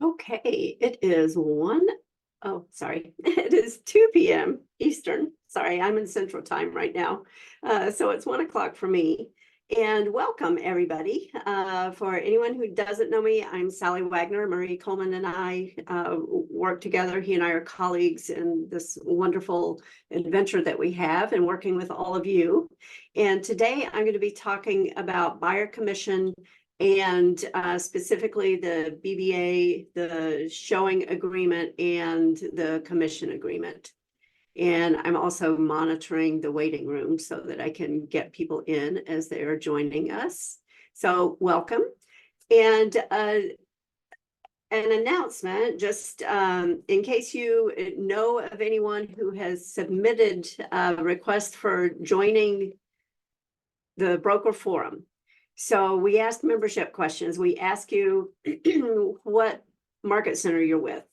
Okay, it is it is 2 p.m. Eastern. Sorry, I'm in Central Time right now. So it's 1 o'clock for me. And welcome, everybody. For anyone who doesn't know me, I'm Sallie Wagner. Marie Coleman and I work together. He and I are colleagues in this wonderful adventure that we have and working with all of you. And today I'm going to be talking about buyer commission and specifically the BBA, the showing agreement, and the commission agreement. And I'm also monitoring the waiting room so that I can get people in as they are joining us. So welcome. And an announcement, just in case you know of anyone who has submitted a request for joining the broker forum. So we ask membership questions. We ask you what market center you're with.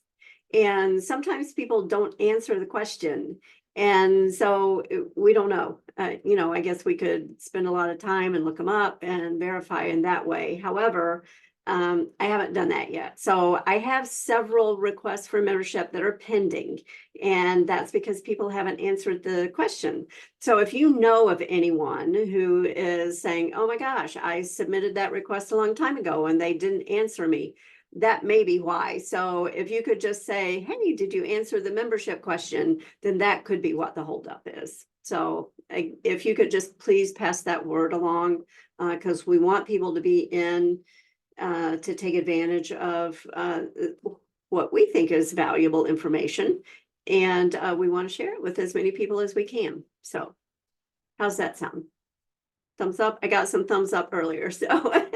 And sometimes people don't answer the question. And so we don't know. I guess we could spend a lot of time and look them up and verify in that way. However, I haven't done that yet. So I have several requests for membership that are pending, and that's because people haven't answered the question. So if you know of anyone who is saying, oh my gosh, I submitted that request a long time ago and they didn't answer me, that may be why. So if you could just say, hey, did you answer the membership question? Then that could be what the holdup is. So if you could just please pass that word along, because we want people to be in to take advantage of what we think is valuable information. And we want to share it with as many people as we can. So how's that sound? Thumbs up? I got some thumbs up earlier, so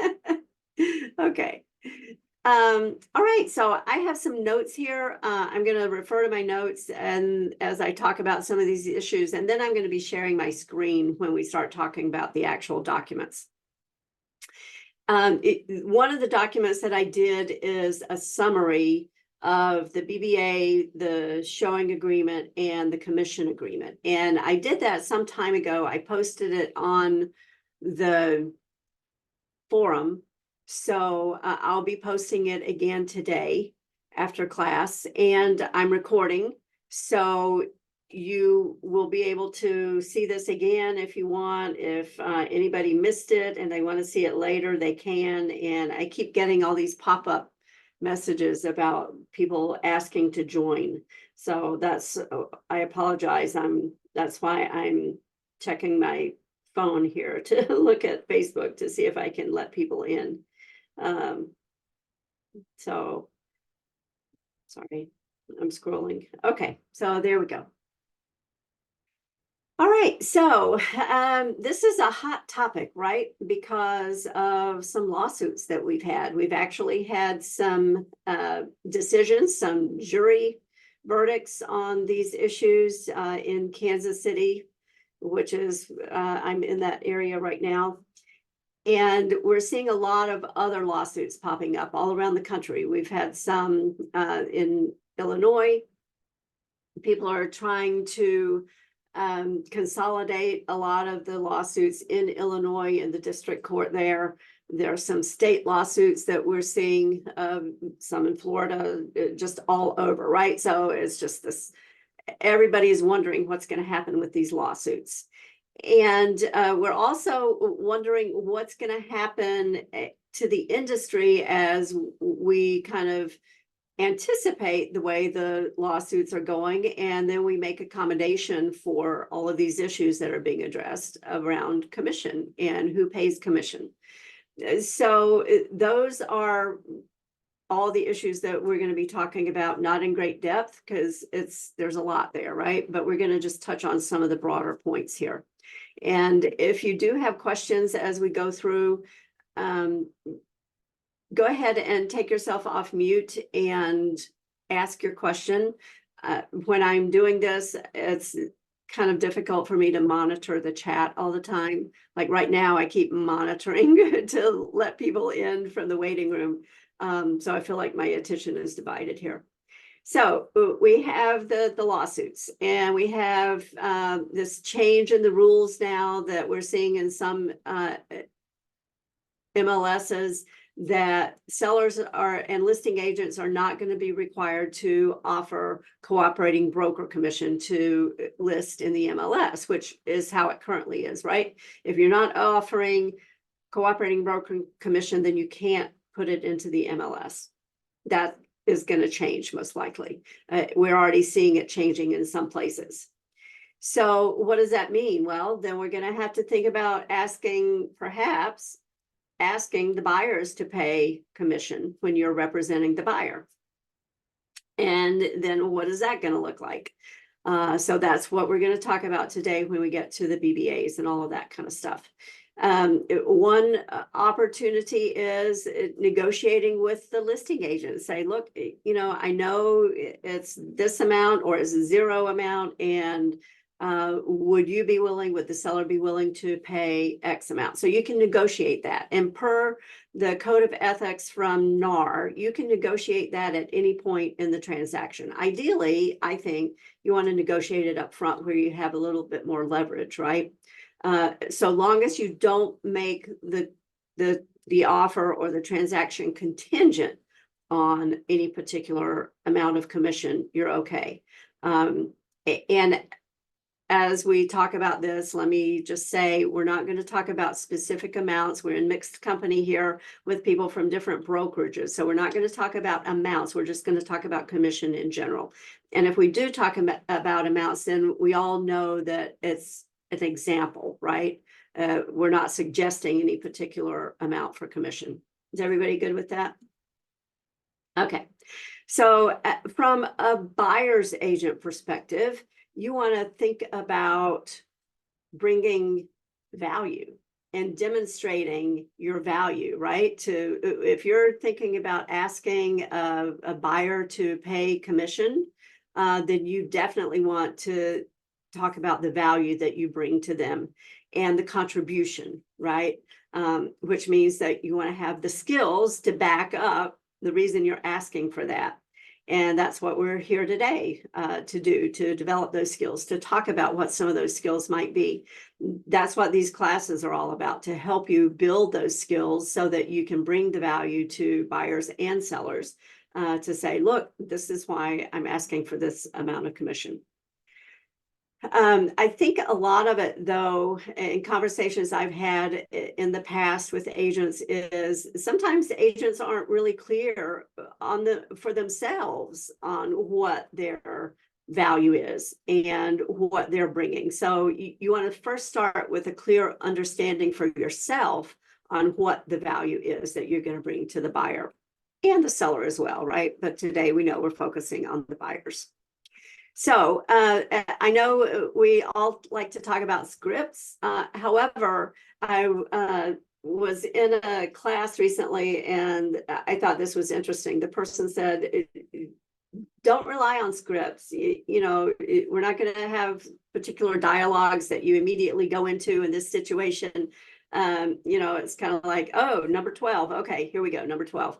okay. All right, so I have some notes here. I'm going to refer to my notes and as I talk about some of these issues, and then I'm going to be sharing my screen when we start talking about the actual documents. One of the documents that I did is a summary of the BBA, the showing agreement, and the commission agreement. And I did that some time ago. I posted it on the forum. So I'll be posting it again today after class, and I'm recording. So you will be able to see this again if you want. If anybody missed it and they want to see it later, they can. And I keep getting all these pop-up messages about people asking to join. So I apologize. That's why I'm checking my phone here to look at Facebook to see if I can let people in. So sorry, I'm scrolling. Okay, so there we go. All right, so this is a hot topic, right? Because of some lawsuits that we've had. We've actually had some decisions, some jury verdicts on these issues in Kansas City, which is, I'm in that area right now. And we're seeing a lot of other lawsuits popping up all around the country. We've had some in Illinois. People are trying to consolidate a lot of the lawsuits in Illinois in the district court there. There are some state lawsuits that we're seeing, some in Florida, just all over, right? So it's just this, everybody is wondering what's going to happen with these lawsuits. And we're also wondering what's going to happen to the industry as we kind of anticipate the way the lawsuits are going, and then we make accommodation for all of these issues that are being addressed around commission and who pays commission. So those are all the issues that we're going to be talking about, not in great depth because there's a lot there, right? But we're going to just touch on some of the broader points here. And if you do have questions as we go through, go ahead and take yourself off mute and ask your question. When I'm doing this, it's kind of difficult for me to monitor the chat all the time. Like right now, I keep monitoring to let people in from the waiting room. So I feel like my attention is divided here. So we have the lawsuits, and we have this change in the rules now that we're seeing in some MLSs that sellers and listing agents are not going to be required to offer cooperating broker commission to list in the MLS, which is how it currently is, right? If you're not offering cooperating broker commission, then you can't put it into the MLS. That is going to change most likely. We're already seeing it changing in some places. So what does that mean? Well, then we're going to have to think about perhaps asking the buyers to pay commission when you're representing the buyer. And then what is that going to look like? So that's what we're going to talk about today when we get to the BBAs and all of that kind of stuff. One opportunity is negotiating with the listing agent. Say, look, I know it's this amount or it's a zero amount, and would the seller be willing to pay X amount? So you can negotiate that. And per the code of ethics from NAR, you can negotiate that at any point in the transaction. Ideally, I think you want to negotiate it up front where you have a little bit more leverage, right? So long as you don't make the offer or the transaction contingent on any particular amount of commission, you're okay. And as we talk about this, let me just say, we're not going to talk about specific amounts. We're in mixed company here with people from different brokerages. So we're not going to talk about amounts. We're just going to talk about commission in general. And if we do talk about amounts, then we all know that it's an example, right? We're not suggesting any particular amount for commission. Is everybody good with that? Okay. So from a buyer's agent perspective, you want to think about bringing value and demonstrating your value, right? If you're thinking about asking a buyer to pay commission, then you definitely want to talk about the value that you bring to them and the contribution, right? Which means that you want to have the skills to back up the reason you're asking for that. And that's what we're here today to do, to develop those skills, to talk about what some of those skills might be. That's what these classes are all about, to help you build those skills so that you can bring the value to buyers and sellers to say, look, this is why I'm asking for this amount of commission. I think a lot of it, though, in conversations I've had in the past with agents, is sometimes agents aren't really clear for themselves on what their value is and what they're bringing. So you want to first start with a clear understanding for yourself on what the value is that you're going to bring to the buyer and the seller as well, right? But today we know we're focusing on the buyers. So I know we all like to talk about scripts. However, I was in a class recently and I thought this was interesting. The person said, don't rely on scripts. We're not going to have particular dialogues that you immediately go into in this situation. It's kind of like, oh, number 12. Okay, here we go. Number 12.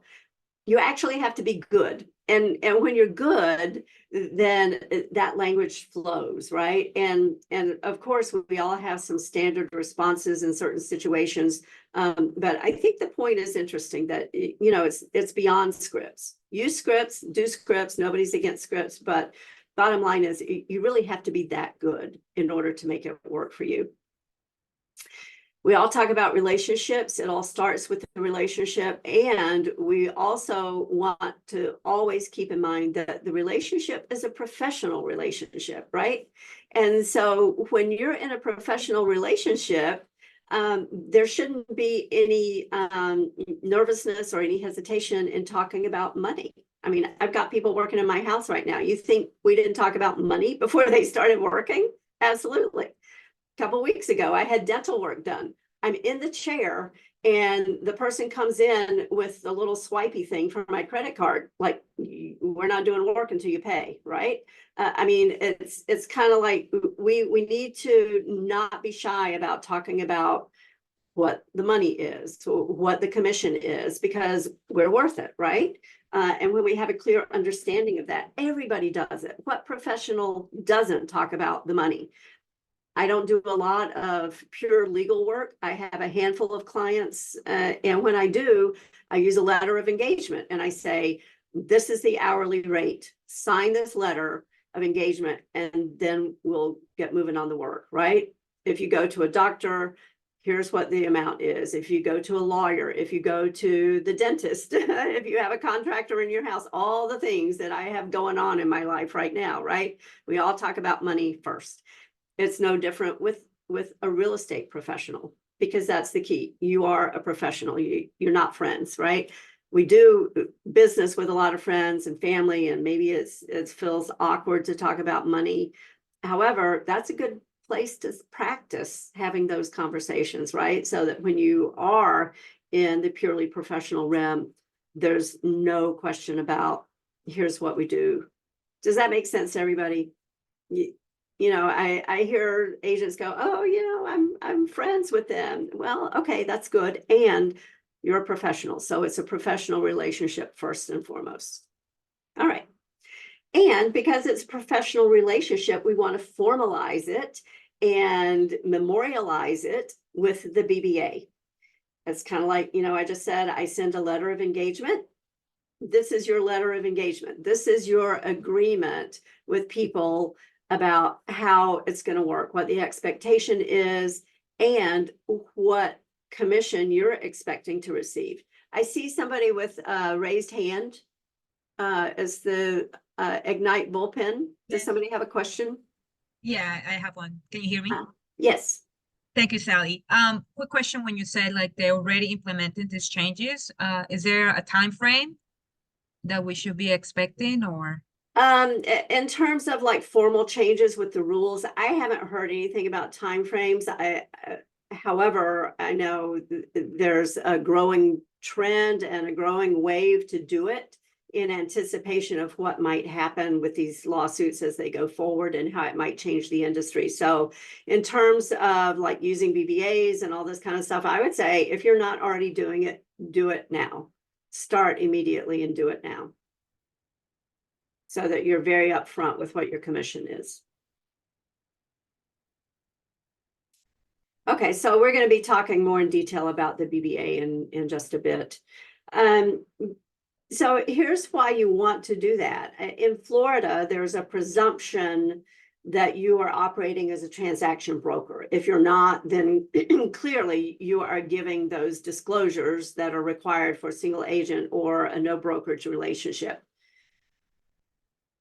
You actually have to be good. And when you're good, then that language flows, right? And of course, we all have some standard responses in certain situations. But I think the point is interesting that, it's beyond scripts. Use scripts, do scripts, nobody's against scripts, but bottom line is you really have to be that good in order to make it work for you. We all talk about relationships. It all starts with the relationship. And we also want to always keep in mind that the relationship is a professional relationship, right? And so when you're in a professional relationship, there shouldn't be any nervousness or any hesitation in talking about money. I mean, I've got people working in my house right now. You think we didn't talk about money before they started working? Absolutely. A couple of weeks ago, I had dental work done. I'm in the chair and the person comes in with the little swipey thing for my credit card. Like, we're not doing work until you pay, right? I mean, it's kind of like we need to not be shy about talking about what the money is, what the commission is, because we're worth it, right? And when we have a clear understanding of that, everybody does it. What professional doesn't talk about the money? I don't do a lot of pure legal work. I have a handful of clients, and when I do, I use a letter of engagement and I say, this is the hourly rate. Sign this letter of engagement, and then we'll get moving on the work, right? If you go to a doctor, here's what the amount is. If you go to a lawyer, if you go to the dentist, if you have a contractor in your house, all the things that I have going on in my life right now, right? We all talk about money first. It's no different with a real estate professional, because that's the key. You are a professional. You're not friends, right? We do business with a lot of friends and family, and maybe it feels awkward to talk about money. However, that's a good place to practice having those conversations, right? So that when you are in the purely professional realm, there's no question about, here's what we do. Does that make sense to everybody? You know, I hear agents go, oh, you know, I'm friends with them. Well, okay, that's good. And you're a professional. So it's a professional relationship first and foremost. All right. And because it's a professional relationship, we want to formalize it and memorialize it with the BBA. It's kind of like, you know, I just said, I send a letter of engagement. This is your letter of engagement. This is your agreement with people about how it's going to work, what the expectation is, and what commission you're expecting to receive. I see somebody with a raised hand as the Ignite bullpen. Does somebody have a question? Yeah, I have one. Can you hear me? Yes. Thank you, Sally. Quick question. When you said like they already implemented these changes, is there a time frame that we should be expecting, or? In terms of like formal changes with the rules, I haven't heard anything about timeframes. However, I know there's a growing trend and a growing wave to do it in anticipation of what might happen with these lawsuits as they go forward and how it might change the industry. So in terms of like using BBAs and all this kind of stuff, I would say if you're not already doing it, do it now. Start immediately and do it now, so that you're very upfront with what your commission is. Okay, so we're going to be talking more in detail about the BBA in just a bit. So here's why you want to do that. In Florida, there's a presumption that you are operating as a transaction broker. If you're not, then clearly you are giving those disclosures that are required for a single agent or a no brokerage relationship.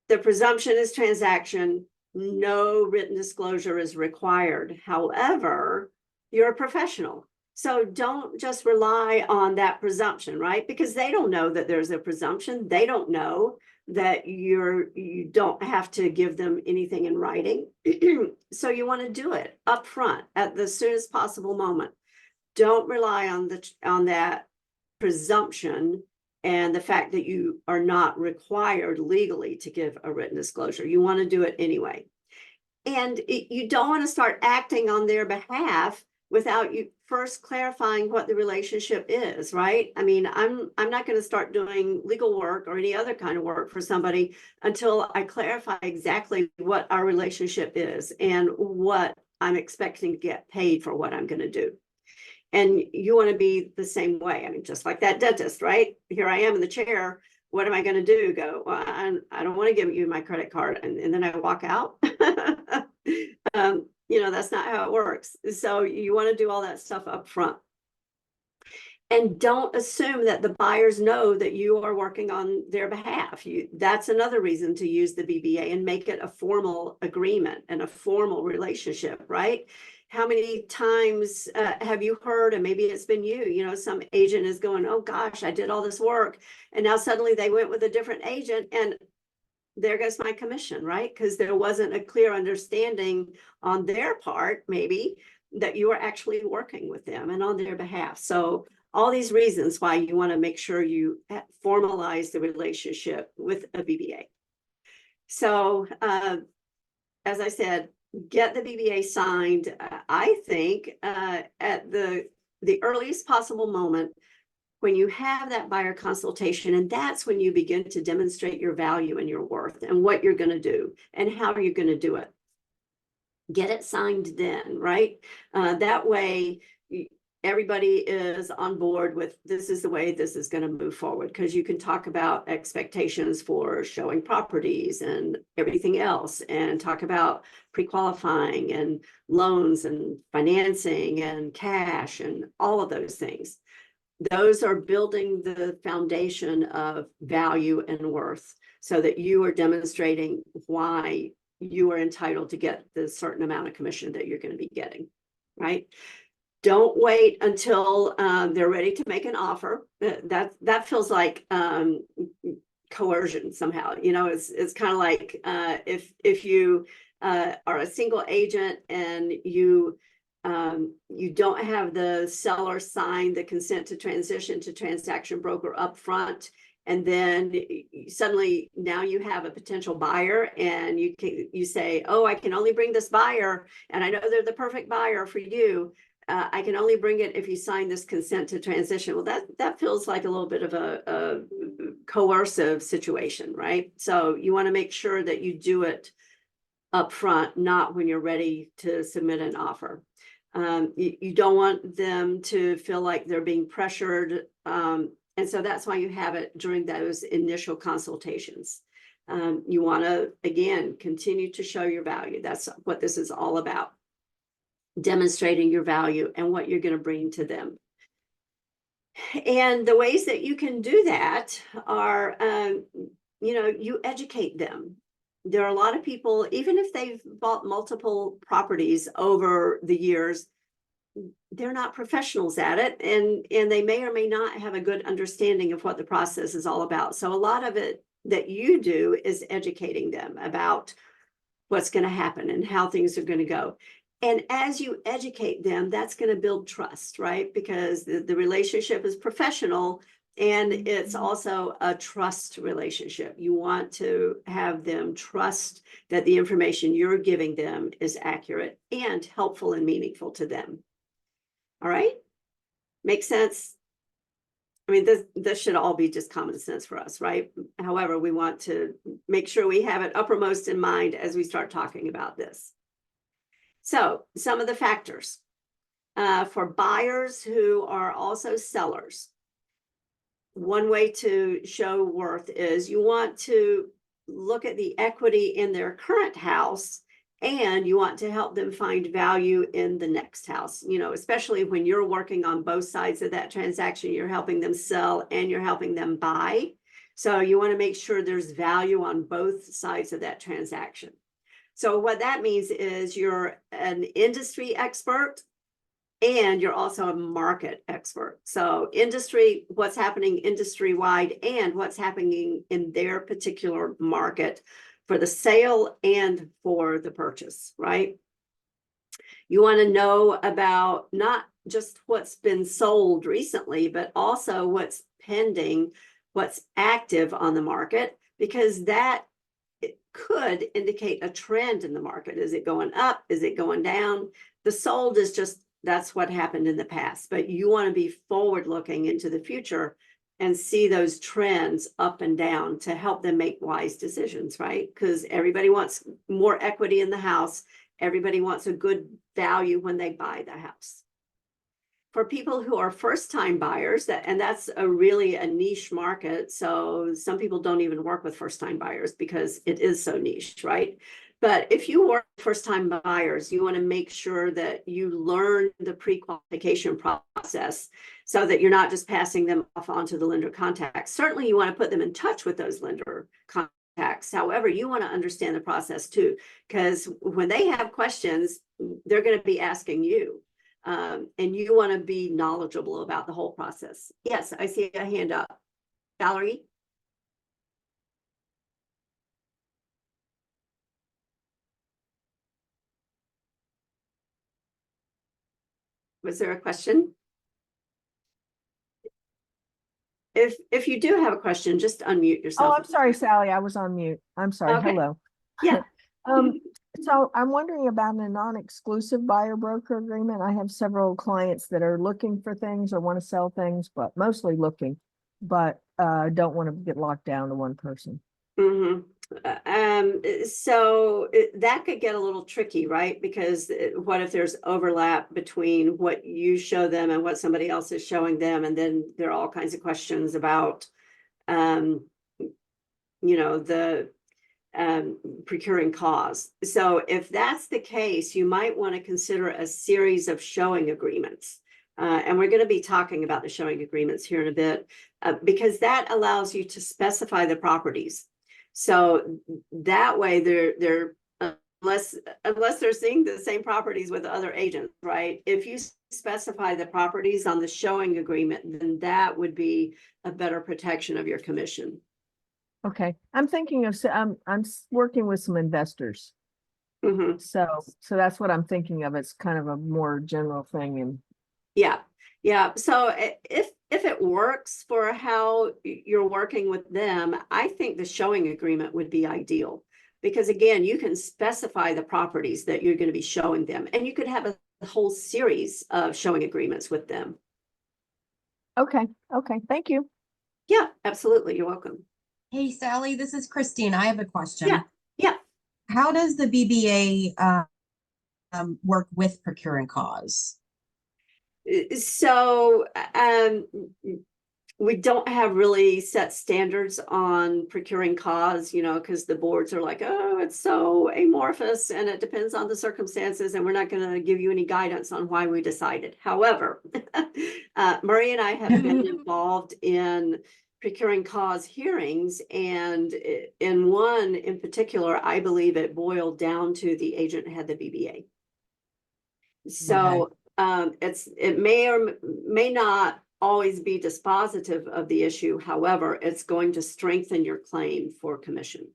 The presumption is transaction. No written disclosure is required. However, you're a professional. So don't just rely on that presumption, right? Because they don't know that there's a presumption. They don't know that you don't have to give them anything in writing. So you want to do it up front at the soonest possible moment. Don't rely on that presumption and the fact that you are not required legally to give a written disclosure. You want to do it anyway. And you don't want to start acting on their behalf without you first clarifying what the relationship is, right? I mean, I'm not going to start doing legal work or any other kind of work for somebody until I clarify exactly what our relationship is and what I'm expecting to get paid for what I'm going to do. And you want to be the same way. I mean, just like that dentist, right? Here I am in the chair. What am I going to do? Go, well, I don't want to give you my credit card. And then I walk out. You know, that's not how it works. So you want to do all that stuff up front. And don't assume that the buyers know that you are working on their behalf. That's another reason to use the BBA and make it a formal agreement and a formal relationship, right? How many times have you heard, and maybe it's been you know, some agent is going, oh gosh, I did all this work. And now suddenly they went with a different agent and there goes my commission, right? Because there wasn't a clear understanding on their part, maybe, that you are actually working with them and on their behalf. So all these reasons why you want to make sure you formalize the relationship with a BBA. So as I said, get the BBA signed, I think, at the earliest possible moment when you have that buyer consultation, and that's when you begin to demonstrate your value and your worth and what you're going to do and how you're going to do it. Get it signed then, right? That way, everybody is on board with this is the way this is going to move forward, because you can talk about expectations for showing properties and everything else, and talk about pre-qualifying and loans and financing and cash and all of those things. Those are building the foundation of value and worth, so that you are demonstrating why you are entitled to get the certain amount of commission that you're going to be getting, right? Don't wait until they're ready to make an offer. That feels like coercion somehow. You know, it's kind of like if you are a single agent and you don't have the seller sign the consent to transition to transaction broker up front, and then suddenly now you have a potential buyer, and you say, oh, I can only bring this buyer, and I know they're the perfect buyer for you. I can only bring it if you sign this consent to transition. Well, that feels like a little bit of a coercive situation, right? So you want to make sure that you do it up front, not when you're ready to submit an offer. You don't want them to feel like they're being pressured. And so that's why you have it during those initial consultations. You want to, again, continue to show your value. That's what this is all about. Demonstrating your value and what you're going to bring to them. And the ways that you can do that are, you educate them. There are a lot of people, even if they've bought multiple properties over the years, they're not professionals at it, and they may or may not have a good understanding of what the process is all about. So a lot of it that you do is educating them about what's going to happen and how things are going to go. And as you educate them, that's going to build trust, right? Because the relationship is professional, and it's also a trust relationship. You want to have them trust that the information you're giving them is accurate and helpful and meaningful to them. All right? Make sense? I mean, this should all be just common sense for us, right? However, we want to make sure we have it uppermost in mind as we start talking about this. So some of the factors for buyers who are also sellers. One way to show worth is you want to look at the equity in their current house, and you want to help them find value in the next house, especially when you're working on both sides of that transaction. You're helping them sell and you're helping them buy. So you want to make sure there's value on both sides of that transaction. So what that means is you're an industry expert and you're also a market expert. So industry, what's happening industry-wide and what's happening in their particular market for the sale and for the purchase, right? You want to know about not just what's been sold recently, but also what's pending, what's active on the market, because that it could indicate a trend in the market. Is it going up? Is it going down? The sold is just, that's what happened in the past, but you want to be forward looking into the future and see those trends up and down to help them make wise decisions, right? Because everybody wants more equity in the house. Everybody wants a good value when they buy the house. For people who are first-time buyers, that's really a niche market. So some people don't even work with first-time buyers because it is so niche, right? But if you work with first-time buyers, you want to make sure that you learn the pre-qualification process so that you're not just passing them off onto the lender contacts. Certainly, you want to put them in touch with those lender contacts. However, you want to understand the process too, because when they have questions, they're going to be asking you. And you want to be knowledgeable about the whole process. Yes, I see a hand up. Valerie? Was there a question? If you do have a question, just unmute yourself. Oh, I'm sorry, Sally. I was on mute. I'm sorry. Okay. Hello. Yeah. So I'm wondering about a non-exclusive buyer broker agreement. I have several clients that are looking for things or want to sell things, but mostly looking, but don't want to get locked down to one person. Mm-hmm. So that could get a little tricky, right? Because what if there's overlap between what you show them and what somebody else is showing them? And then there are all kinds of questions about, the procuring cause. So if that's the case, you might want to consider a series of showing agreements. And we're going to be talking about the showing agreements here in a bit, because that allows you to specify the properties. So that way they're unless they're seeing the same properties with other agents, right? If you specify the properties on the showing agreement, then that would be a better protection of your commission. Okay, I'm thinking of, I'm working with some investors. Mhm. So that's what I'm thinking of. It's kind of a more general thing and. Yeah. So if it works for how you're working with them, I think the showing agreement would be ideal. Because again, you can specify the properties that you're going to be showing them, and you could have a whole series of showing agreements with them. Okay, thank you. Yeah, absolutely. You're welcome. Hey, Sally, this is Christine. I have a question. Yeah. How does the BBA work with procuring cause? So we don't have really set standards on procuring cause, because the boards are like, oh, it's so amorphous and it depends on the circumstances, and we're not going to give you any guidance on why we decided. However, Murray and I have been involved in procuring cause hearings, and in one in particular, I believe it boiled down to the agent had the BBA. So it may or may not always be dispositive of the issue. However, it's going to strengthen your claim for commission.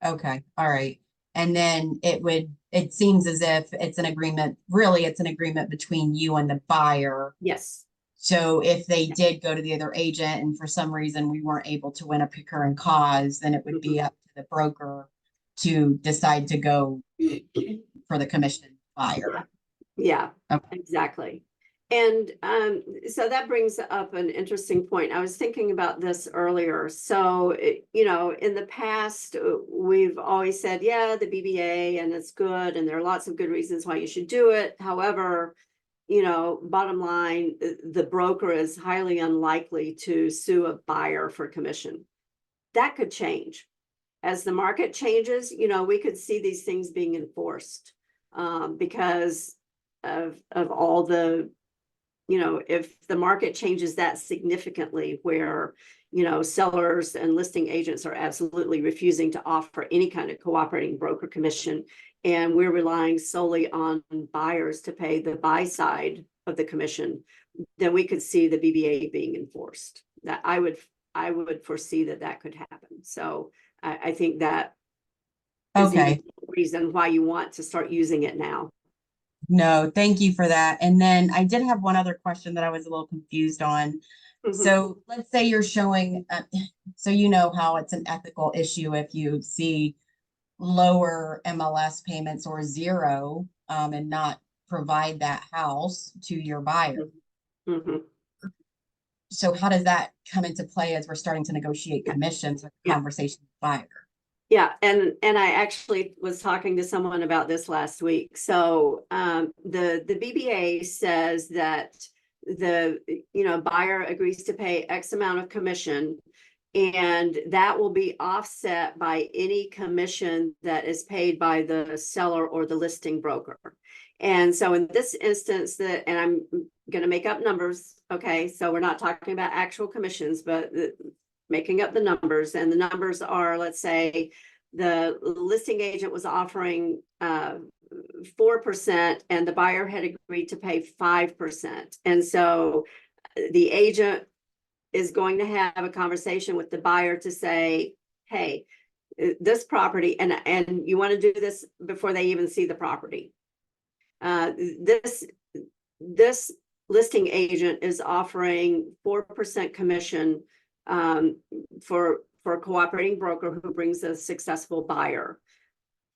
Okay, all right. And then it seems as if it's an agreement, really, it's an agreement between you and the buyer. Yes. So if they did go to the other agent and for some reason we weren't able to win a procuring cause, then it would be up to the broker to decide to go for the commission buyer. Yeah, Okay. exactly. And so that brings up an interesting point. I was thinking about this earlier. So, in the past, we've always said, yeah, the BBA, and it's good, and there are lots of good reasons why you should do it. However, bottom line, the broker is highly unlikely to sue a buyer for commission. That could change. As the market changes, we could see these things being enforced because of all the, if the market changes that significantly, where, sellers and listing agents are absolutely refusing to offer any kind of cooperating broker commission, and we're relying solely on buyers to pay the buy side of the commission, then we could see the BBA being enforced. That I would foresee that could happen. So I think that is the reason why you want to start using it now. No, thank you for that. And then I did have one other question that I was a little confused on. So let's say you're showing, so you know how it's an ethical issue if you see lower MLS payments or zero and not provide that house to your buyer. So how does that come into play as we're starting to negotiate commissions with the conversation with the buyer? Yeah, and I actually was talking to someone about this last week. So the BBA says that the buyer agrees to pay X amount of commission, and that will be offset by any commission that is paid by the seller or the listing broker. And so in this instance, and I'm going to make up numbers, okay? So we're not talking about actual commissions, but making up the numbers, and the numbers are, let's say the listing agent was offering 4% and the buyer had agreed to pay 5%. And so the agent is going to have a conversation with the buyer to say, hey, this property, and you want to do this before they even see the property. This listing agent is offering 4% commission for a cooperating broker who brings a successful buyer.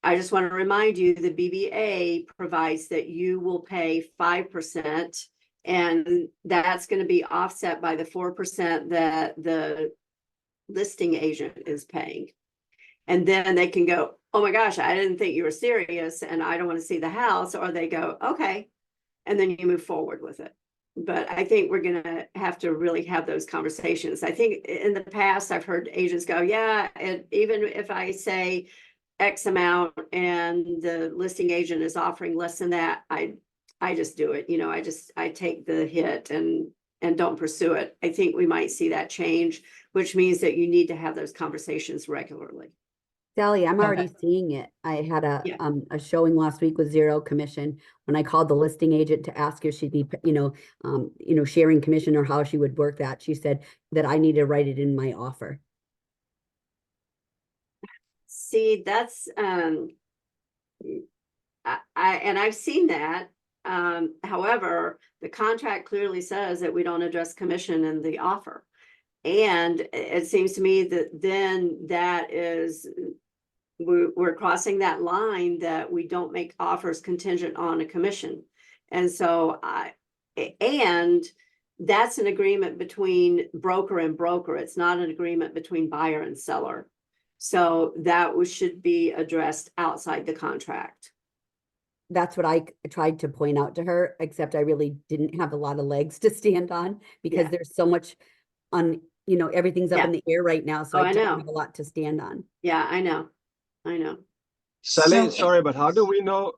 I just want to remind you, the BBA provides that you will pay 5%, and that's going to be offset by the 4% that the listing agent is paying. And then they can go, oh my gosh, I didn't think you were serious and I don't want to see the house. Or they go, okay. And then you move forward with it. But I think we're going to have to really have those conversations. I think in the past, I've heard agents go, yeah, and even if I say X amount and the listing agent is offering less than that, I just do it. I take the hit and don't pursue it. I think we might see that change, which means that you need to have those conversations regularly. Sally, I'm Okay. already seeing it. I had Yeah. a showing last week with 0 commission. When I called the listing agent to ask if she'd be, sharing commission or how she would work that, she said that I need to write it in my offer. See, that's I've seen that. However, the contract clearly says that we don't address commission in the offer. And it seems to me that then that is, we're crossing that line that we don't make offers contingent on a commission. And so and that's an agreement between broker and broker. It's not an agreement between buyer and seller. So that should be addressed outside the contract. That's what I tried to point out to her, except I really didn't have a lot of legs to stand on because Yeah. there's so much everything's up Yeah. in the air right now. So Oh, I I don't know. have a lot to stand on. Yeah, I know. Sally, So- sorry, but how do we know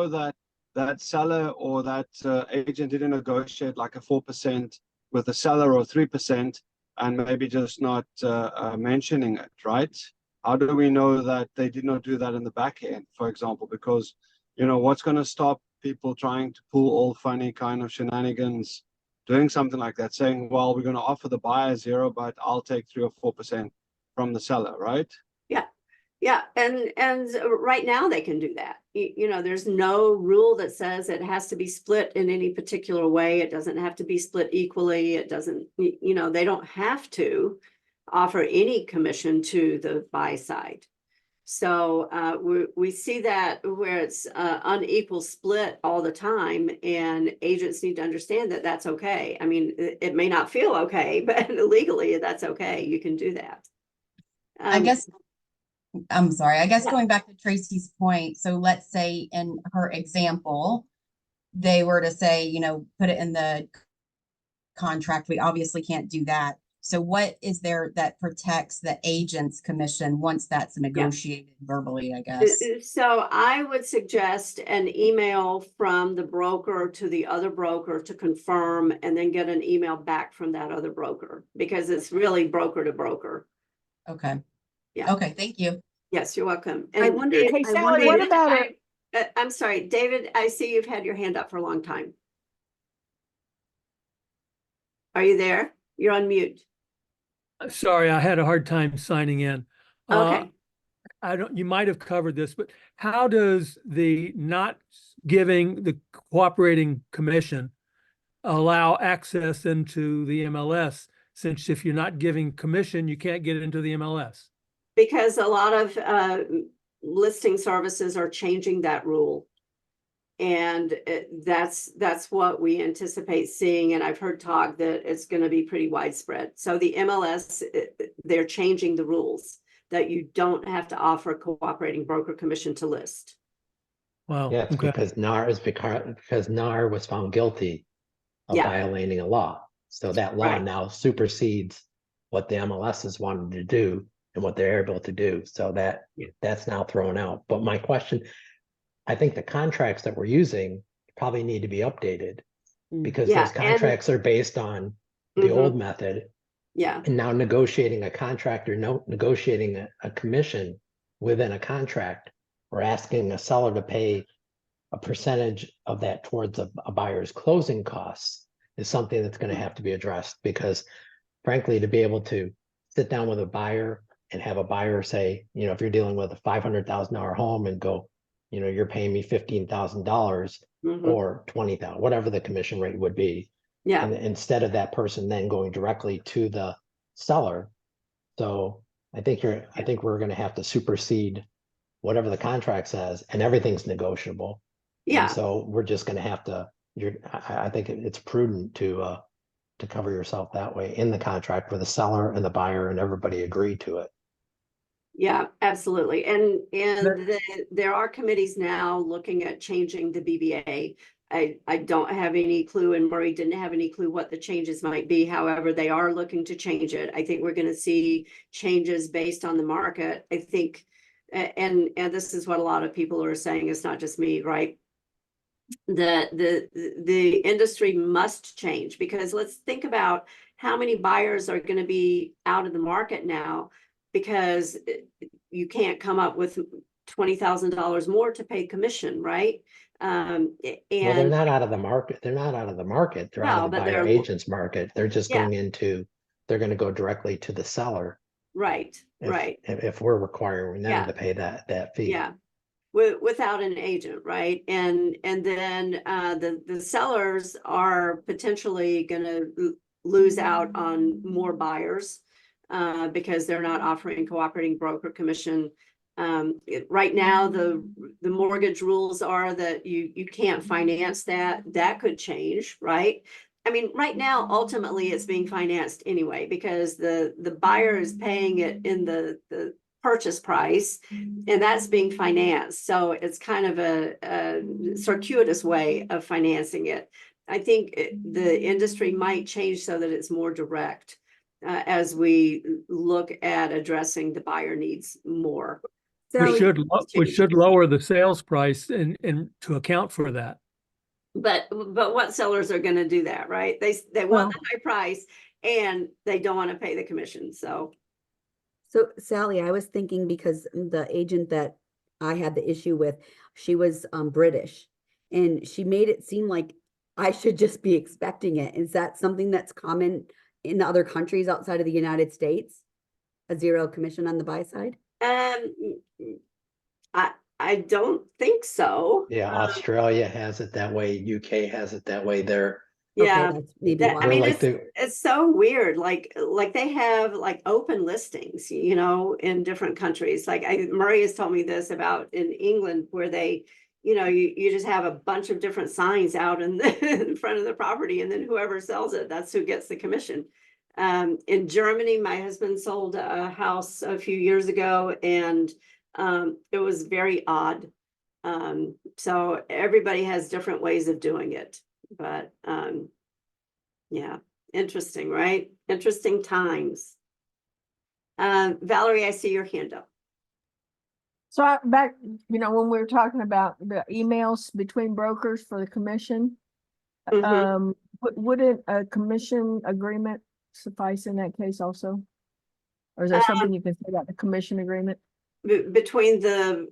that seller or that agent didn't negotiate like a 4% with the seller or 3% and maybe just not mentioning it, right? How do we know that they did not do that in the back end, for example? Because, what's going to stop people trying to pull all funny kind of shenanigans, doing something like that, saying, well, we're going to offer the buyer 0, but I'll take 3 or 4% from the seller, right? Yeah, and right now they can do that. There's no rule that says it has to be split in any particular way. It doesn't have to be split equally. It doesn't, they don't have to offer any commission to the buy side. So we see that where it's unequal split all the time, and agents need to understand that that's okay. I mean, it may not feel okay, but legally that's okay. You can do that. I'm sorry. I guess Yeah. going back to Tracy's point, so let's say in her example, they were to say, put it in the contract. We obviously can't do that. So what is there that protects the agent's commission once that's negotiated verbally, I guess? So I would suggest an email from the broker to the other broker to confirm, and then get an email back from that other broker, because it's really broker to broker. Okay. Yeah. Okay, thank you. Yes, you're welcome. I And wondered- Hey, I Sally, wondered- what about I'm sorry, David, I see you've had your hand up for a long time. Are you there? You're on mute. Sorry, I had a hard time signing in. Okay. You might have covered this, but how does the not giving the cooperating commission allow access into the MLS? Since if you're not giving commission, you can't get into the MLS. Because a lot of listing services are changing that rule. And that's what we anticipate seeing. And I've heard talk that it's going to be pretty widespread. So the MLS, they're changing the rules that you don't have to offer a cooperating broker commission to list. Wow. Yeah, it's Okay. because NAR was found guilty of Yeah. violating a law. So that law Right. now supersedes what the MLSs wanted to do and what they're able to do. So that's now thrown out. But my question, I think the contracts that we're using probably need to be updated because Yeah, those contracts are based on the Mhm. old method. Yeah, And now negotiating a contract or negotiating a commission within a contract, or asking a seller to pay a percentage of that towards a buyer's closing costs is something that's going to have to be addressed, because frankly, to be able to sit down with a buyer and have a buyer say, if you're dealing with a $500,000 home and go, you're paying me $15,000 mhm. or $20,000, whatever the commission rate would be. Yeah, And instead of that person then going directly to the seller. So I think we're going to have to supersede whatever the contract says, and everything's negotiable. And yeah. so we're just going to have to, I think it's prudent to cover yourself that way in the contract where the seller and the buyer and everybody agree to it. Yeah, absolutely. And there are committees now looking at changing the BBA. I don't have any clue, and Murray didn't have any clue what the changes might be. However, they are looking to change it. I think we're going to see changes based on the market. I think, and this is what a lot of people are saying. It's not just me, right? The industry must change, because let's think about how many buyers are going to be out of the market now, because you can't come up with $20,000 more to pay commission, right? Well, they're And not out of the market. They're not out of the market. They're out no, of the but buyer they're agent's market. They're just Yeah. going into, they're going to go directly to the seller right, if, right, if we're requiring them Yeah. to pay that fee. yeah. Without an agent, right? And then the sellers are potentially going to lose out on more buyers because they're not offering cooperating broker commission. Right now, the mortgage rules are that you can't finance that. That could change, right? I mean, right now, ultimately, it's being financed anyway, because the buyer is paying it in the purchase price, and that's being financed. So it's kind of a circuitous way of financing it. I think the industry might change so that it's more direct as we look at addressing the buyer needs more. We Sally, should lower the sales price and to account for that. But what sellers are going to do that, right? They Well- want the high price and they don't want to pay the commission. So So Sally, I was thinking, because the agent that I had the issue with, she was British, and she made it seem like I should just be expecting it. Is that something that's common in other countries outside of the United States? A zero commission on the buy side? I don't think so. Yeah, Australia has it that way. UK has it that way. They're Yeah. Okay, that's maybe That, why. I mean, like it's so weird. Like they have like open listings, you know, in different countries. Like Murray has told me this about in England, where they, you know, you just have a bunch of different signs out in front of the property, and then whoever sells it, that's who gets the commission. In Germany, my husband sold a house a few years ago, and it was very odd. So everybody has different ways of doing it, but yeah, interesting, right? Interesting times. Valerie, I see your hand up. So back, when we were talking about the emails between brokers for the commission, Mhm. wouldn't a commission agreement suffice in that case also? Or is there something you can say about the commission agreement? Between the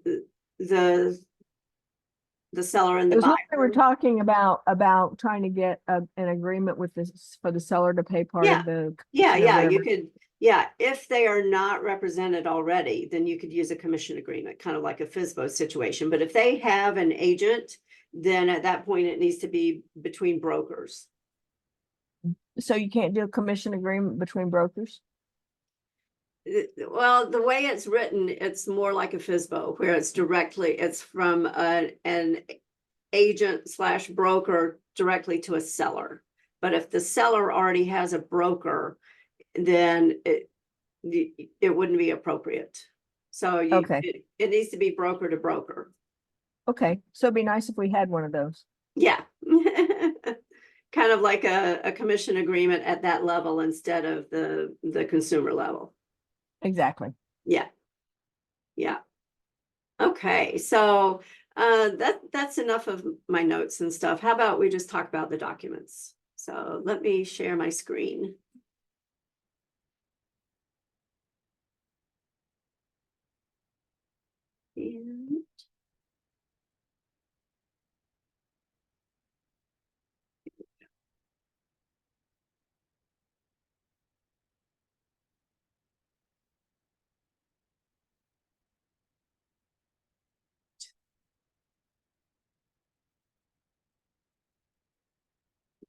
seller and It the was when we buyer. were talking about trying to get an agreement with this for the seller to pay part Yeah. of the. Yeah, commission or yeah, you whatever. could, yeah, if they are not represented already, then you could use a commission agreement, kind of like a FSBO situation. But if they have an agent, then at that point, it needs to be between brokers. So you can't do a commission agreement between brokers? Well, the way it's written, it's more like a FSBO, where it's from an agent / broker directly to a seller. But if the seller already has a broker, then it wouldn't be appropriate. So Okay. it needs to be broker to broker. Okay, so it'd be nice if we had one of those. Yeah. Kind of like a commission agreement at that level instead of the consumer level. Exactly. Yeah. Yeah. Okay, so that's enough of my notes and stuff. How about we just talk about the documents? So let me share my screen. And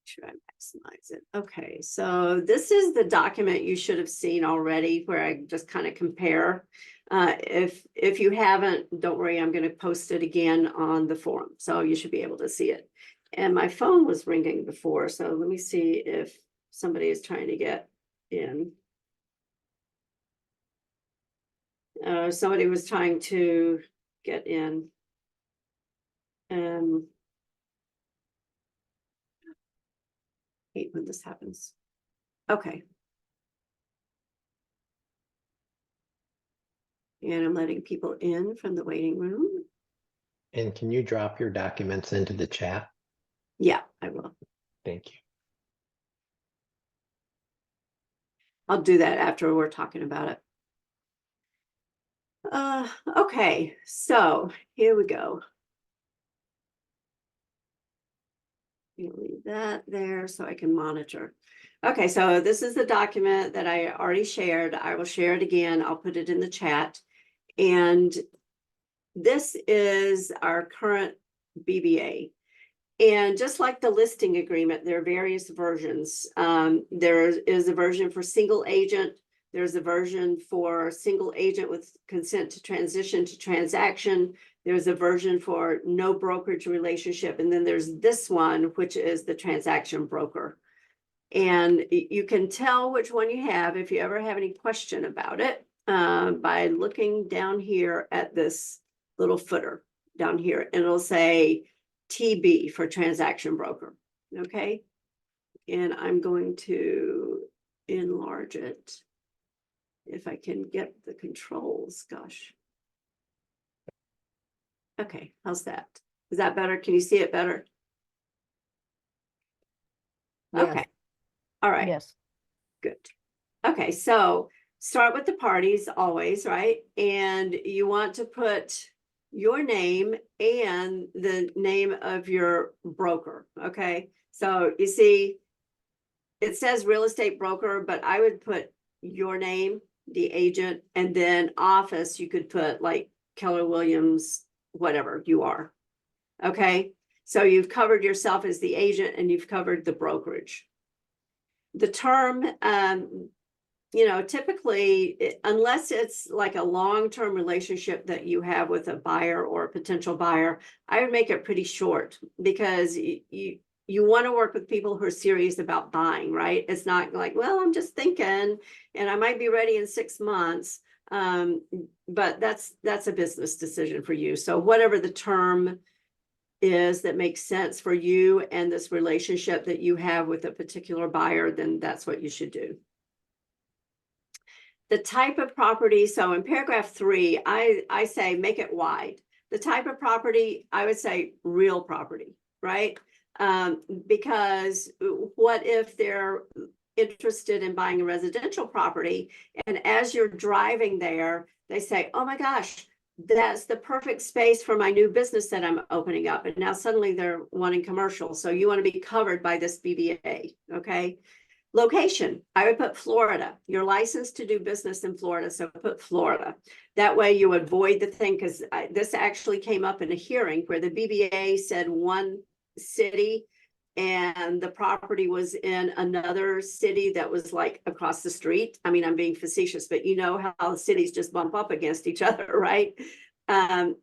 sure I maximize it. Okay, so this is the document you should have seen already, where I just kind of compare. If you haven't, don't worry, I'm going to post it again on the forum, so you should be able to see it. And my phone was ringing before, so let me see if somebody is trying to get in. Somebody was trying to get in. Hate when this happens. Okay. And I'm letting people in from the waiting room. And can you drop your documents into the chat? Yeah, I will. Thank you. I'll do that after we're talking about it. Okay, so here we go. You leave that there so I can monitor. Okay, so this is the document that I already shared. I will share it again. I'll put it in the chat. And this is our current BBA. And just like the listing agreement, there are various versions. There is a version for single agent. There's a version for single agent with consent to transition to transaction. There's a version for no brokerage relationship. And then there's this one, which is the transaction broker. And you can tell which one you have if you ever have any question about it by looking down here at this little footer down here. And it'll say TB for transaction broker. Okay. And I'm going to enlarge it if I can get the controls. Gosh. Okay. How's that? Is that better? Can you see it better? Yes. Okay. All right. Yes. Good. Okay. So start with the parties always, right? And you want to put your name and the name of your broker. Okay. So you see, it says real estate broker, but I would put your name, the agent, and then office, you could put like Keller Williams, whatever you are. Okay. So you've covered yourself as the agent and you've covered the brokerage. The term, you know, typically, unless it's like a long-term relationship that you have with a buyer or a potential buyer, I would make it pretty short because you want to work with people who are serious about buying, right? It's not like, well, I'm just thinking and I might be ready in 6 months. But that's a business decision for you. So whatever the term is that makes sense for you and this relationship that you have with a particular buyer, then that's what you should do. The type of property, so in paragraph 3, I say make it wide. The type of property, I would say real property, right? Because what if they're interested in buying a residential property and as you're driving there, they say, oh my gosh, that's the perfect space for my new business that I'm opening up. And now suddenly they're wanting commercial. So you want to be covered by this BBA, okay? Location, I would put Florida. You're licensed to do business in Florida, so put Florida. That way you avoid the thing, because this actually came up in a hearing where the BBA said one city and the property was in another city that was like across the street. I mean, I'm being facetious, but you know how the cities just bump up against each other, right?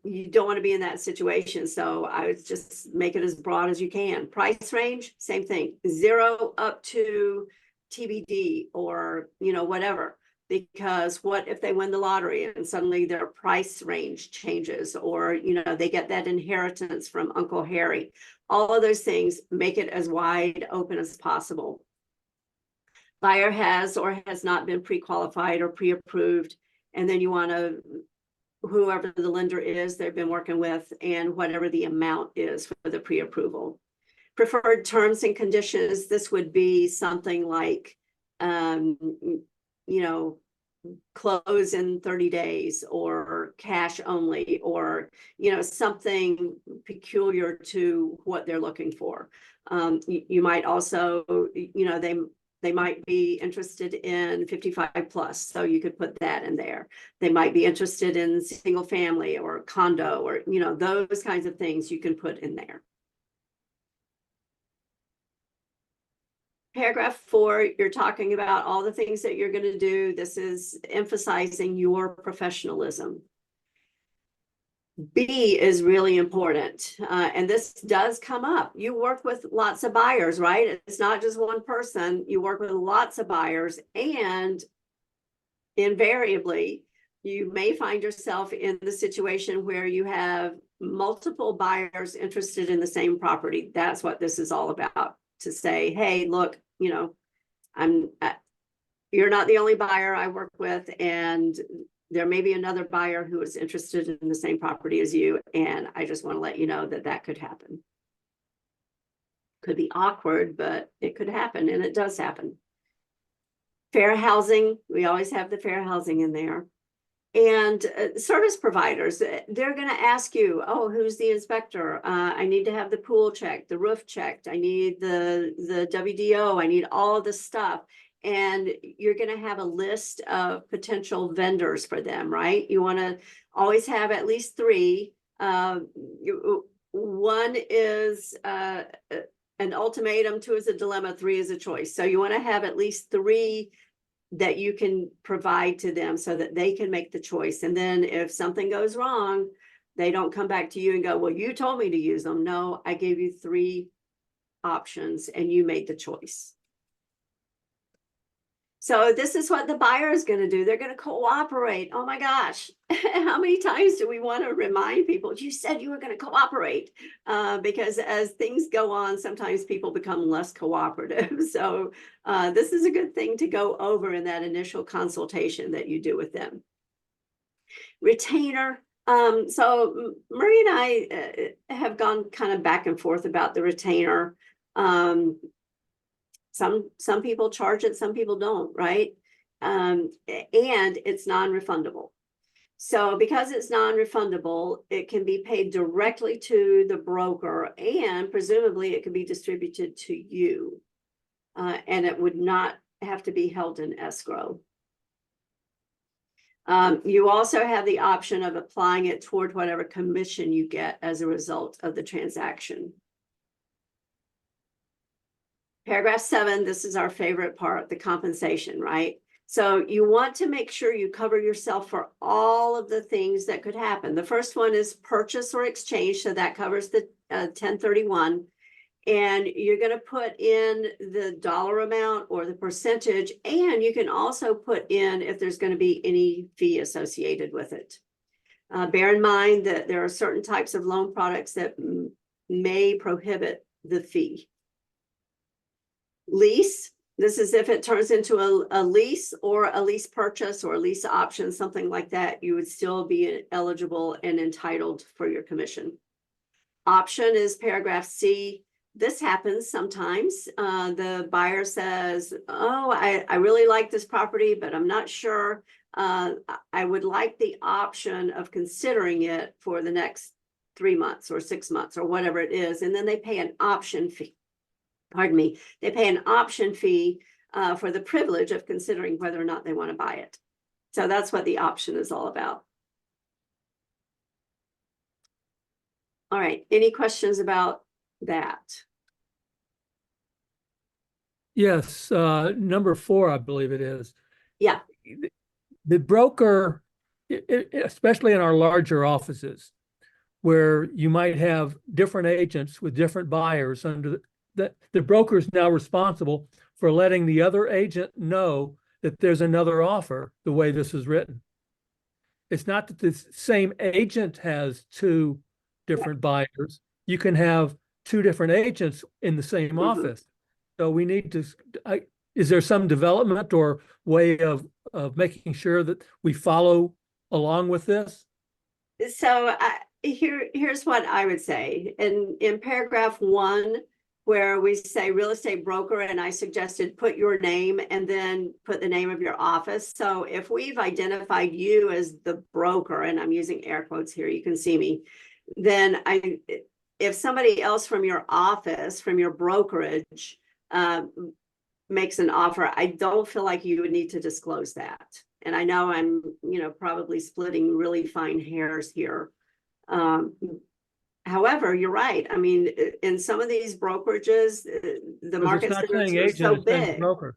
You don't want to be in that situation. So I would just make it as broad as you can. Price range, same thing, 0 up to TBD or, you know, whatever, because what if they win the lottery and suddenly their price range changes, or, you know, they get that inheritance from Uncle Harry. All of those things, make it as wide open as possible. Buyer has or has not been pre-qualified or pre-approved. And then you want to, whoever the lender is they've been working with, and whatever the amount is for the pre-approval. Preferred terms and conditions, this would be something like, you know, close in 30 days or cash only, or, you know, something peculiar to what they're looking for. You might also, you know, they might be interested in 55 plus, so you could put that in there. They might be interested in single family or condo, or, you know, those kinds of things you can put in there. Paragraph 4, you're talking about all the things that you're going to do. This is emphasizing your professionalism. B is really important. And this does come up. You work with lots of buyers, right? It's not just one person. You work with lots of buyers, and invariably you may find yourself in the situation where you have multiple buyers interested in the same property. That's what this is all about, to say, hey, look, you know, you're not the only buyer I work with, and there may be another buyer who is interested in the same property as you. And I just want to let you know that that could happen. Could be awkward, but it could happen, and it does happen. Fair housing, we always have the fair housing in there. And service providers, they're going to ask you, oh, who's the inspector? I need to have the pool checked, the roof checked. I need the WDO. I need all of this stuff. And you're going to have a list of potential vendors for them, right? You want to always have at least 3. One is an ultimatum, 2 is a dilemma, 3 is a choice. So you want to have at least 3 that you can provide to them so that they can make the choice. And then if something goes wrong, they don't come back to you and go, well, you told me to use them. No, I gave you 3 options and you made the choice. So this is what the buyer is going to do. They're going to cooperate. Oh my gosh. How many times do we want to remind people, you said you were going to cooperate? Because as things go on, sometimes people become less cooperative. So this is a good thing to go over in that initial consultation that you do with them. Retainer. So Marie and I have gone kind of back and forth about the retainer. Some people charge it, some people don't, right? And it's non-refundable. So because it's non-refundable, it can be paid directly to the broker, and presumably it can be distributed to you. And it would not have to be held in escrow. You also have the option of applying it toward whatever commission you get as a result of the transaction. Paragraph 7, this is our favorite part, the compensation, right? So you want to make sure you cover yourself for all of the things that could happen. The first one is purchase or exchange. So that covers the 1031. And you're going to put in the dollar amount or the percentage. And you can also put in if there's going to be any fee associated with it. Bear in mind that there are certain types of loan products that may prohibit the fee. Lease, this is if it turns into a lease or a lease purchase or a lease option, something like that, you would still be eligible and entitled for your commission. Option is paragraph C. This happens sometimes. The buyer says, oh, I really like this property, but I'm not sure. I would like the option of considering it for the next 3 months or 6 months or whatever it is. And then they pay an option fee. Pardon me, they pay an option fee for the privilege of considering whether or not they want to buy it. So that's what the option is all about. All right, any questions about that? Yes, number 4, I believe it is. Yeah. The broker, especially in our larger offices, where you might have different agents with different buyers under the broker is now responsible for letting the other agent know that there's another offer, the way this is written. It's not that the same agent has 2 different buyers. You can have 2 different agents in the same office. So we need to, is there some development or way of making sure that we follow along with this? So here's what I would say. In paragraph 1, where we say real estate broker, and I suggested put your name and then put the name of your office. So if we've identified you as the broker, and I'm using air quotes here, you can see me, then if somebody else from your office, from your brokerage, makes an offer, I don't feel like you would need to disclose that. And I know I'm, probably splitting really fine hairs here. However, you're right. I mean, in some of these brokerages, the market segments are so big. Broker.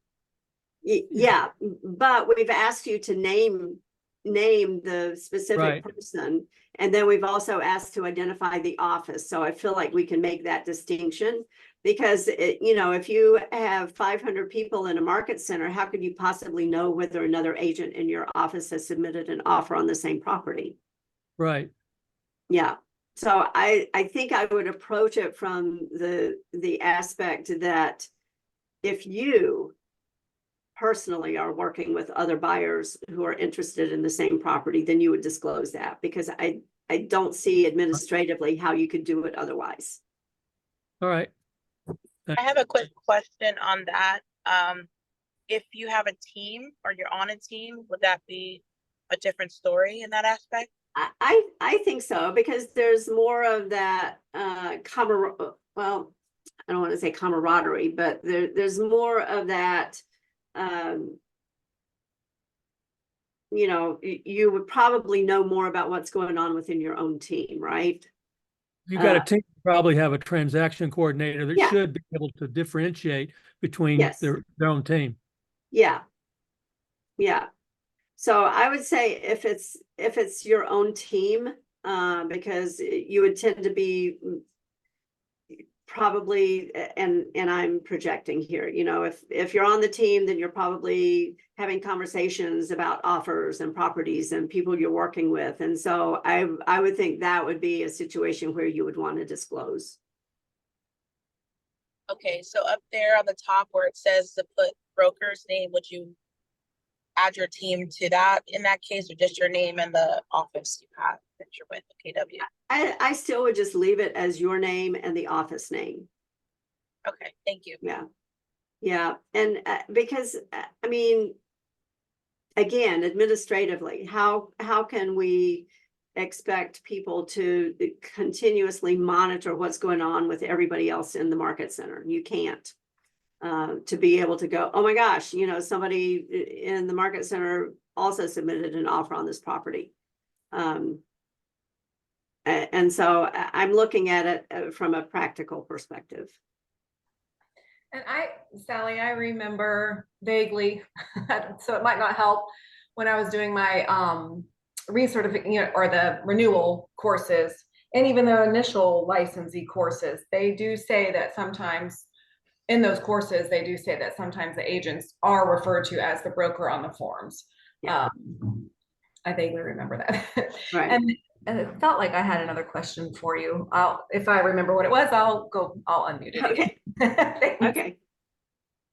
Yeah, but we've asked you to name the specific person, and then we've also asked to identify the office. So I feel like we can make that distinction. Because you know, if you have 500 people in a market center, how could you possibly know whether another agent in your office has submitted an offer on the same property? Right. Yeah. So I think I would approach it from the aspect that if you personally are working with other buyers who are interested in the same property, then you would disclose that, because I don't see administratively how you could do it otherwise. All right. I have a quick question on that. If you have a team or you're on a team, would that be a different story in that aspect? I think so, because there's more of that well, I don't want to say camaraderie, but there's more of that you know, you would probably know more about what's going on within your own team, right? You've got a team, probably have a transaction coordinator that Yeah. should be able to differentiate between Yes. their own team. Yeah. Yeah. So I would say if it's your own team, because you would tend to be probably, and I'm projecting here, you know, if you're on the team, then you're probably having conversations about offers and properties and people you're working with. And so I would think that would be a situation where you would want to disclose. Okay, so up there on the top where it says to put broker's name, would you add your team to that in that case, or just your name and the office you have that you're with, KW? I still would just leave it as your name and the office name. Okay, thank you. Yeah. Yeah. And because, I mean, again, administratively, how can we expect people to continuously monitor what's going on with everybody else in the market center? You can't. To be able to go, oh my gosh, you know, somebody in the market center also submitted an offer on this property. And so I'm looking at it from a practical perspective. And Sallie, I remember vaguely, so it might not help, when I was doing my recertification, you know, or the renewal courses, and even the initial licensee courses, they do say that sometimes in those courses, they do say that sometimes the agents are referred to as the broker on the forms. Yeah. I vaguely remember that. Right. And it felt like I had another question for you. If I remember what it was, I'll unmute it. Okay. Okay.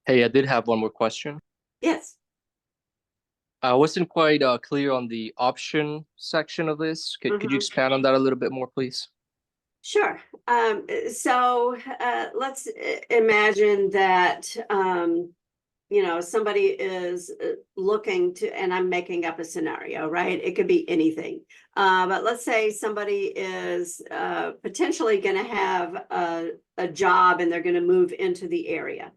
Hey, I did have one more question. Yes. I wasn't quite clear on the option section of this. Could you expand on that a little bit more, please? Sure. So let's imagine that, you know, somebody is looking to, and I'm making up a scenario, right? It could be anything. But let's say somebody is potentially going to have a job and they're going to move into the area.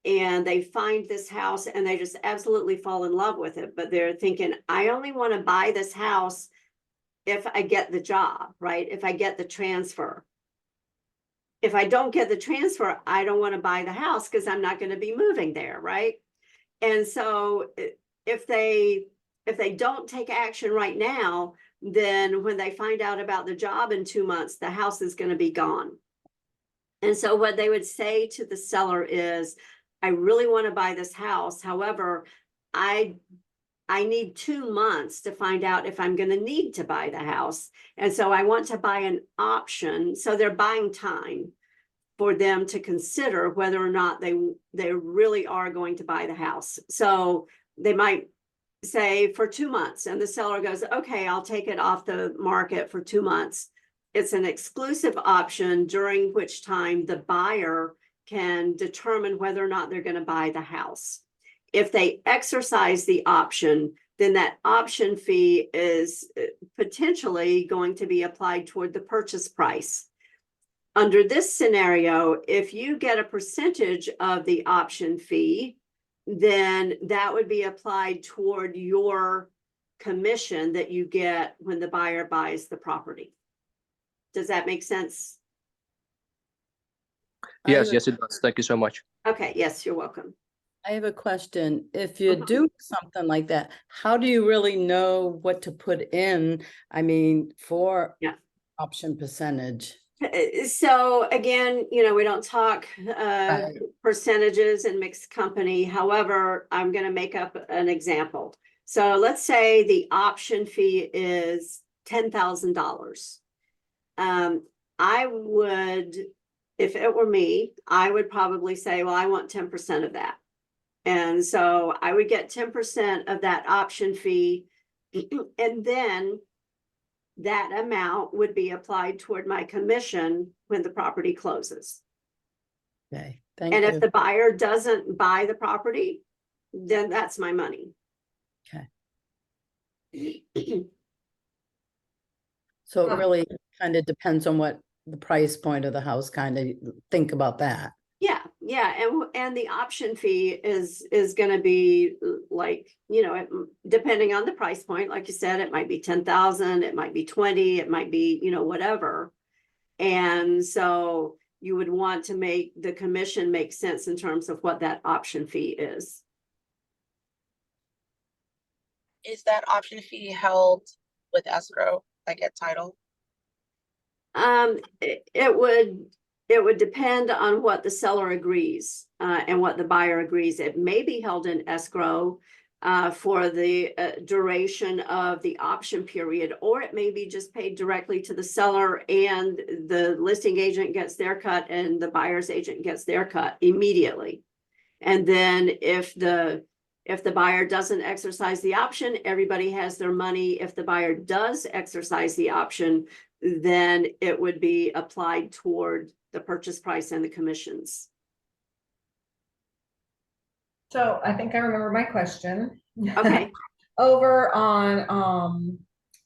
And they find this house and they just absolutely fall in love with it. But they're thinking, I only want to buy this house if I get the job, right? If I get the transfer. If I don't get the transfer, I don't want to buy the house because I'm not going to be moving there, right? And so if they don't take action right now, then when they find out about the job in 2 months, the house is going to be gone. And so what they would say to the seller is, I really want to buy this house. However, I need 2 months to find out if I'm going to need to buy the house. And so I want to buy an option. So they're buying time for them to consider whether or not they really are going to buy the house. So they might say for 2 months, and the seller goes, okay, I'll take it off the market for 2 months. It's an exclusive option during which time the buyer can determine whether or not they're going to buy the house. If they exercise the option, then that option fee is potentially going to be applied toward the purchase price. Under this scenario, if you get a percentage of the option fee, then that would be applied toward your commission that you get when the buyer buys the property. Does that make sense? Yes, yes, it does. Thank you so much. Okay, yes, you're welcome. I have a question. If you do something like that, how do you really know what to put in? I mean, for option percentage? So again, we don't talk Right. percentages in mixed company. However, I'm going to make up an example. So let's say the option fee is $10,000. I would, if it were me, I would probably say, well, I want 10% of that. And so I would get 10% of that option fee. And then that amount would be applied toward my commission when the property closes. Okay, thank And if you. the buyer doesn't buy the property, then that's my money. So it really kind of depends on what the price point of the house, kind of think about that. Yeah, and the option fee is going to be like, depending on the price point, like you said, it might be 10,000, it might be 20, it might be, whatever. And so you would want to make the commission make sense in terms of what that option fee is. Is that option fee held with escrow, like at title? It would depend on what the seller agrees and what the buyer agrees. It may be held in escrow for the duration of the option period, or it may be just paid directly to the seller and the listing agent gets their cut and the buyer's agent gets their cut immediately. And then if the buyer doesn't exercise the option, everybody has their money. If the buyer does exercise the option, then it would be applied toward the purchase price and the commissions. So I think I remember my question. Okay. Over on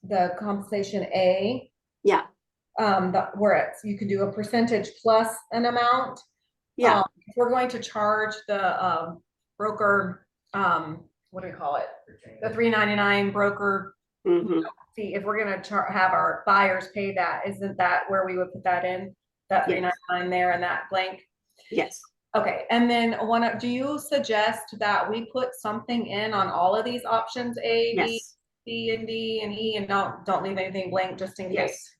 the compensation A, Yeah. Where you can do a percentage plus an amount. Yeah. If we're going to charge the broker, what do we call it? The $3.99 broker Mhm. fee. If we're gonna have our buyers pay that, isn't that where we would put that in? That Yes. $3.99 there and that blank? Yes. Okay, and then do you suggest that we put something in on all of these options, A, B, Yes. C, and D, and E, and don't leave anything blank just in Yes. case?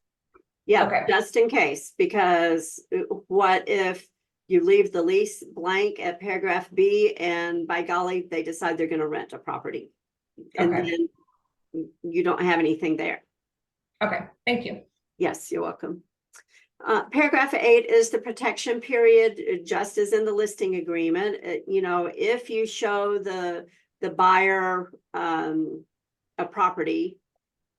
Yeah, Okay. just in case, because what if you leave the lease blank at paragraph B and by golly, they decide they're going to rent a property and Okay. then you don't have anything there. Okay, thank you. Yes, you're welcome. Paragraph 8 is the protection period, just as in the listing agreement. If you show the buyer a property,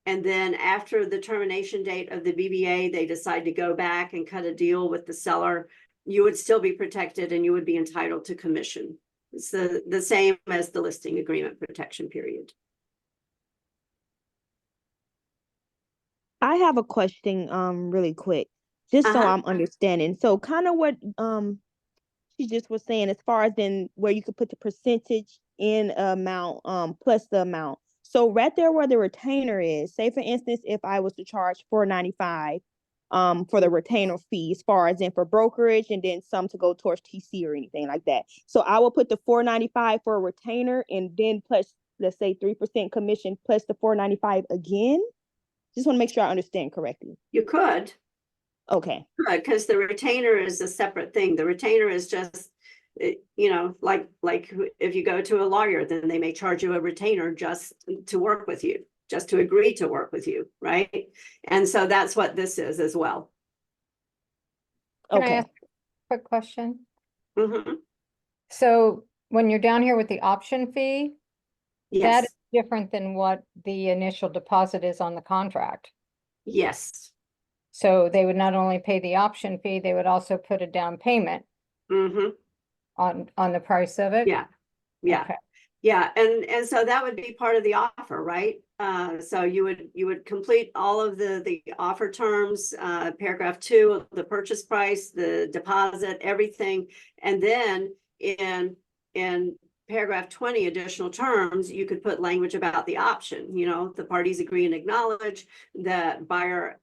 and then after the termination date of the BBA, they decide to go back and cut a deal with the seller, you would still be protected and you would be entitled to commission. It's the same as the listing agreement protection period. I have a question, really quick, just so I'm understanding. So kind of what she just was saying, as far as in where you could put the percentage in amount plus the amount. So right there where the retainer is, say for instance, if I was to charge $4.95 for the retainer fee, as far as in for brokerage and then some to go towards TC or anything like that. So I will put the $4.95 for a retainer and then plus, let's say 3% commission plus the $4.95 again. Just want to make sure I understand correctly. You could. Okay. Because the retainer is a separate thing. The retainer is just, like if you go to a lawyer, then they may charge you a retainer just to work with you, just to agree to work with you, right? And so that's what this is as well. Can I ask a quick question? Mm-hmm. So when you're down here with the option fee, that Yes. is different than what the initial deposit is on the contract. Yes. So they would not only pay the option fee, they would also put a down payment Mm-hmm. on the price of it? Yeah. Yeah. Okay. Yeah, and so that would be part of the offer, right? So you would complete all of the offer terms, paragraph 2, the purchase price, the deposit, everything, and then in paragraph 20, additional terms, you could put language about the option. The parties agree and acknowledge that buyer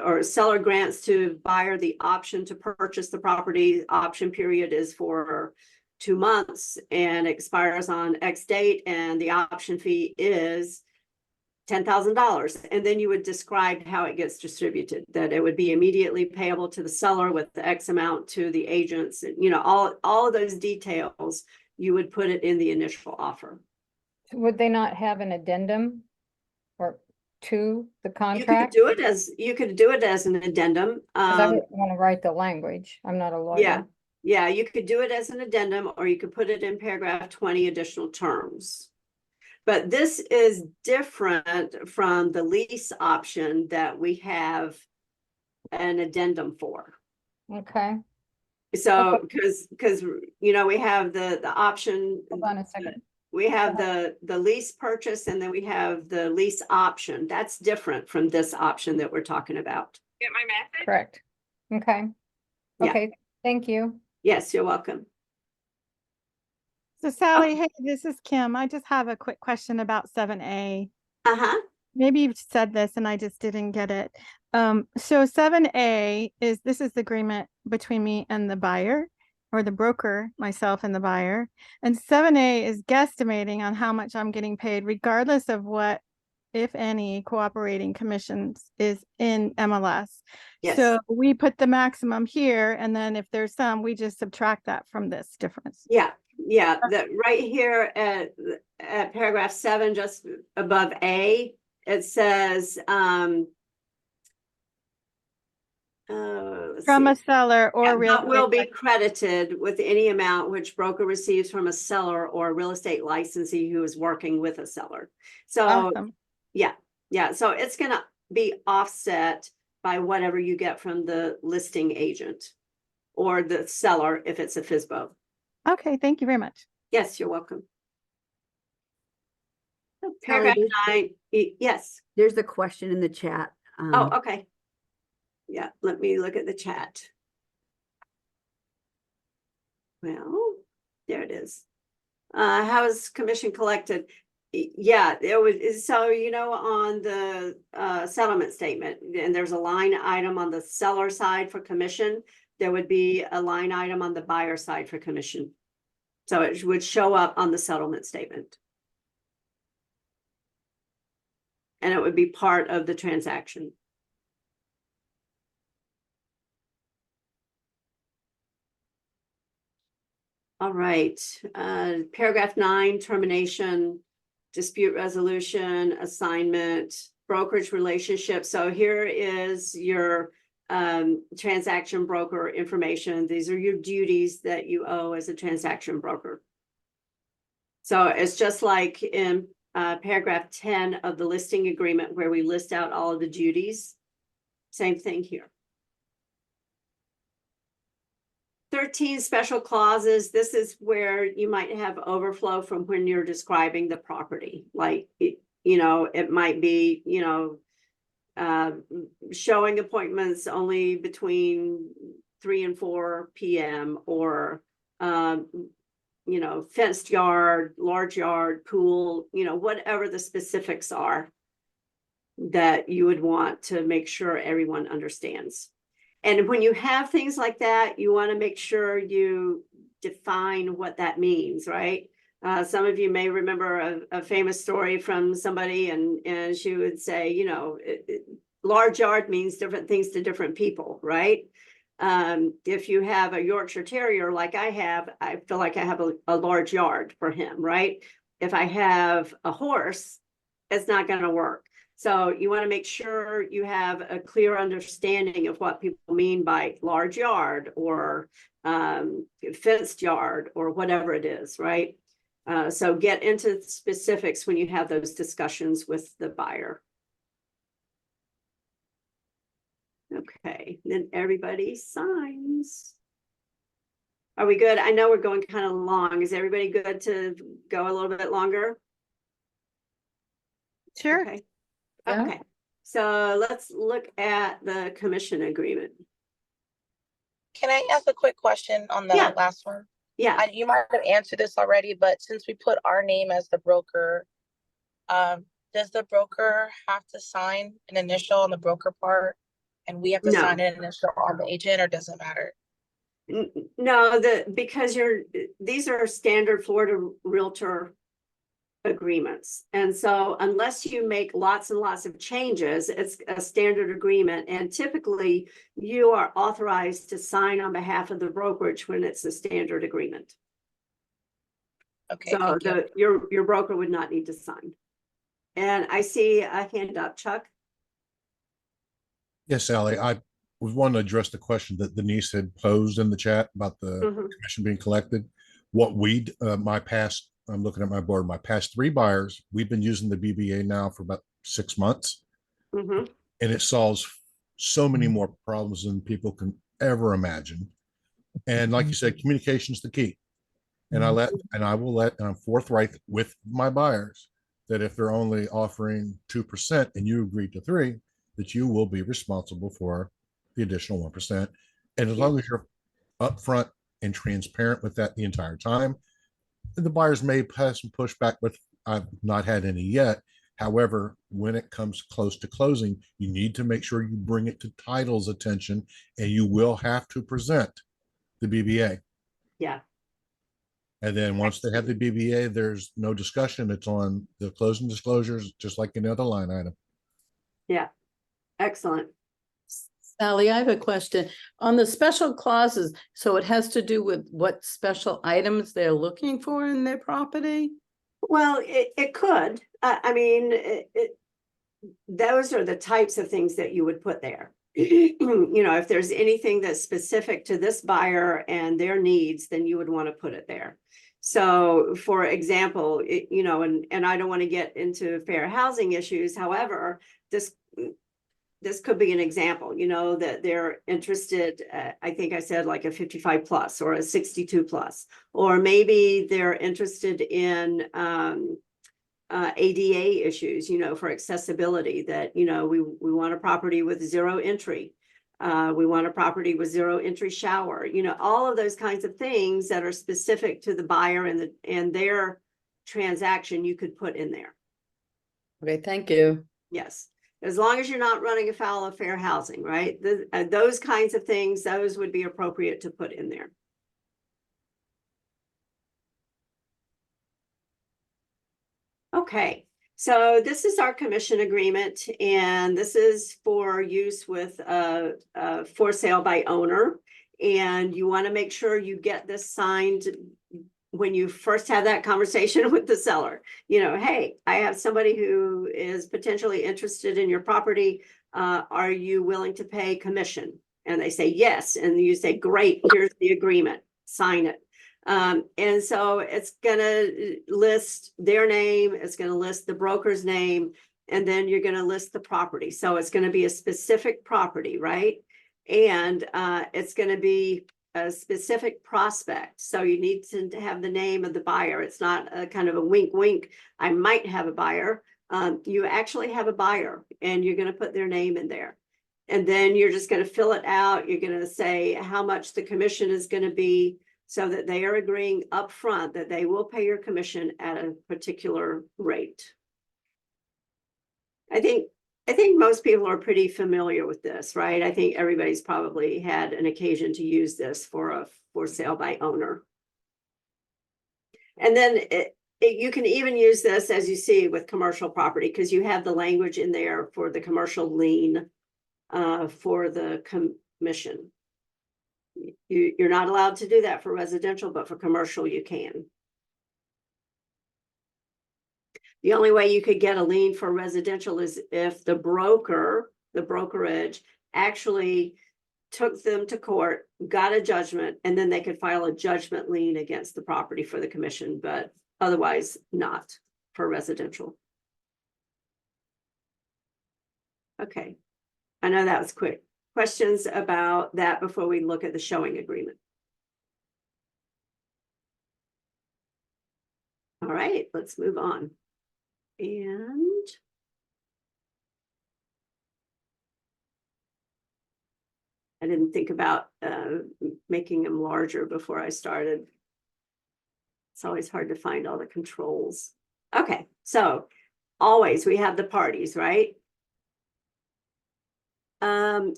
or seller grants to buyer the option to purchase the property. Option period is for 2 months and expires on X date, and the option fee is $10,000. And then you would describe how it gets distributed, that it would be immediately payable to the seller with the X amount to the agents, you know, all of those details, you would put it in the initial offer. Would they not have an addendum or to the You could contract? do it as an addendum. 'Cause I wouldn't want to write the language. I'm not a lawyer. Yeah, yeah, you could do it as an addendum, or you could put it in paragraph 20 additional terms. But this is different from the lease option that we have an addendum for. Okay, So, because, you know, we have the option, hold on a second. we have the lease purchase, and then we have the lease option. That's different from this option that we're talking about. Get my message? Correct. Okay. Yeah. Okay, thank you. Yes, you're welcome. So Sally, hey, this is Kim. I just have a quick question about 7A. Uh-huh. Maybe you've said this and I just didn't get it. So 7A is the agreement between me and the buyer, or the broker, myself and the buyer. And 7A is guesstimating on how much I'm getting paid, regardless of what, if any, cooperating commissions is in MLS. Yes. So we put the maximum here, and then if there's some, we just subtract that from this difference. Yeah, yeah, that right here at paragraph 7, just above A, it says, let's From see. a seller or real Amount will estate be credited with any amount which broker receives from a seller or real estate licensee who is working with a seller. So, Awesome. yeah, so it's gonna be offset by whatever you get from the listing agent or the seller if it's a FSBO. Okay, thank you very much. Yes, you're welcome. Paragraph 9, yes. There's a question in the chat. Oh, okay. Yeah, let me look at the chat. Well, there it is. How is commission collected? Yeah, it was, so, you know, on the settlement statement, and there's a line item on the seller side for commission, there would be a line item on the buyer side for commission. So it would show up on the settlement statement. And it would be part of the transaction. All right, paragraph 9, termination, dispute resolution, assignment, brokerage relationship. So here is your transaction broker information. These are your duties that you owe as a transaction broker. So it's just like in paragraph 10 of the listing agreement where we list out all of the duties. Same thing here. 13 special clauses. This is where you might have overflow from when you're describing the property. Like, you know, it might be, you know, showing appointments only between 3 and 4 p.m. or, you know, fenced yard, large yard, pool, you know, whatever the specifics are that you would want to make sure everyone understands. And when you have things like that, you want to make sure you define what that means, right? Some of you may remember a famous story from somebody, and she would say, you know, large yard means different things to different people, right? If you have a Yorkshire Terrier like I have, I feel like I have a large yard for him, right? If I have a horse, it's not going to work. So you want to make sure you have a clear understanding of what people mean by large yard or fenced yard or whatever it is, right? So get into specifics when you have those discussions with the buyer. Okay, then everybody signs. Are we good? I know we're going kind of long. Is everybody good to go a little bit longer? Sure. Okay. Yeah. Okay, so let's look at the commission agreement. Can I ask a quick question on the Yeah. last one? Yeah, You might have answered this already, but since we put our name as the broker, does the broker have to sign an initial on the broker part? And we have to No. sign an initial on the agent, or does it matter? no, because these are standard Florida Realtor agreements. And so unless you make lots and lots of changes, it's a standard agreement. And typically you are authorized to sign on behalf of the brokerage when it's a standard agreement. Okay, So thank you. your broker would not need to sign. And I see a hand up, Chuck. Yes, Sally, I was wanting to address the question that Denise had posed in the chat about the Mhm. commission being collected. What I'm looking at my board, my past 3 buyers, we've been using the BBA now for about 6 months, Mhm. and it solves so many more problems than people can ever imagine. And like you said, communication is the key. And I'm forthright with my buyers that if they're only offering 2% and you agree to 3%, that you will be responsible for the additional 1%. And as long as you're upfront and transparent with that the entire time, the buyers may have some pushback, but I've not had any yet. However, when it comes close to closing, you need to make sure you bring it to title's attention, and you will have to present the BBA. Yeah. And then once they have the BBA, there's no discussion. It's on the closing disclosures, just like any other line item. Yeah. Excellent. Sally, I have a question on the special clauses. So it has to do with what special items they're looking for in their property? Well, it could. I mean, those are the types of things that you would put there. You know, if there's anything that's specific to this buyer and their needs, then you would want to put it there. So for example, you know, and I don't want to get into fair housing issues. However, this could be an example, you know, that they're interested, I think I said like a 55 plus or a 62 plus, or maybe they're interested in ADA issues, you know, for accessibility, that, you know, we want a property with 0 entry. We want a property with 0 entry shower, you know, all of those kinds of things that are specific to the buyer and their transaction you could put in there. Okay, thank you. Yes. As long as you're not running afoul of fair housing, right? Those kinds of things, those would be appropriate to put in there. Okay, so this is our commission agreement, and this is for use with for sale by owner. And you want to make sure you get this signed when you first have that conversation with the seller. You know, hey, I have somebody who is potentially interested in your property. Are you willing to pay commission? And they say yes. And you say, great, here's the agreement, sign it. And so it's gonna list their name, it's gonna list the broker's name, and then you're gonna list the property. So it's gonna be a specific property, right? And it's gonna be a specific prospect. So you need to have the name of the buyer. It's not a kind of a wink, wink, I might have a buyer. You actually have a buyer, and you're gonna put their name in there. And then you're just gonna fill it out. You're gonna say how much the commission is gonna be, so that they are agreeing upfront that they will pay your commission at a particular rate. I think most people are pretty familiar with this, right? I think everybody's probably had an occasion to use this for a for sale by owner. And then you can even use this, as you see, with commercial property, because you have the language in there for the commercial lien for the commission. You're not allowed to do that for residential, but for commercial you can. The only way you could get a lien for residential is if the brokerage actually took them to court, got a judgment, and then they could file a judgment lien against the property for the commission, but otherwise not for residential. Okay, I know that was quick. Questions about that before we look at the showing agreement? All right, let's move on. And I didn't think about making them larger before I started. It's always hard to find all the controls. Okay, so always we have the parties, right?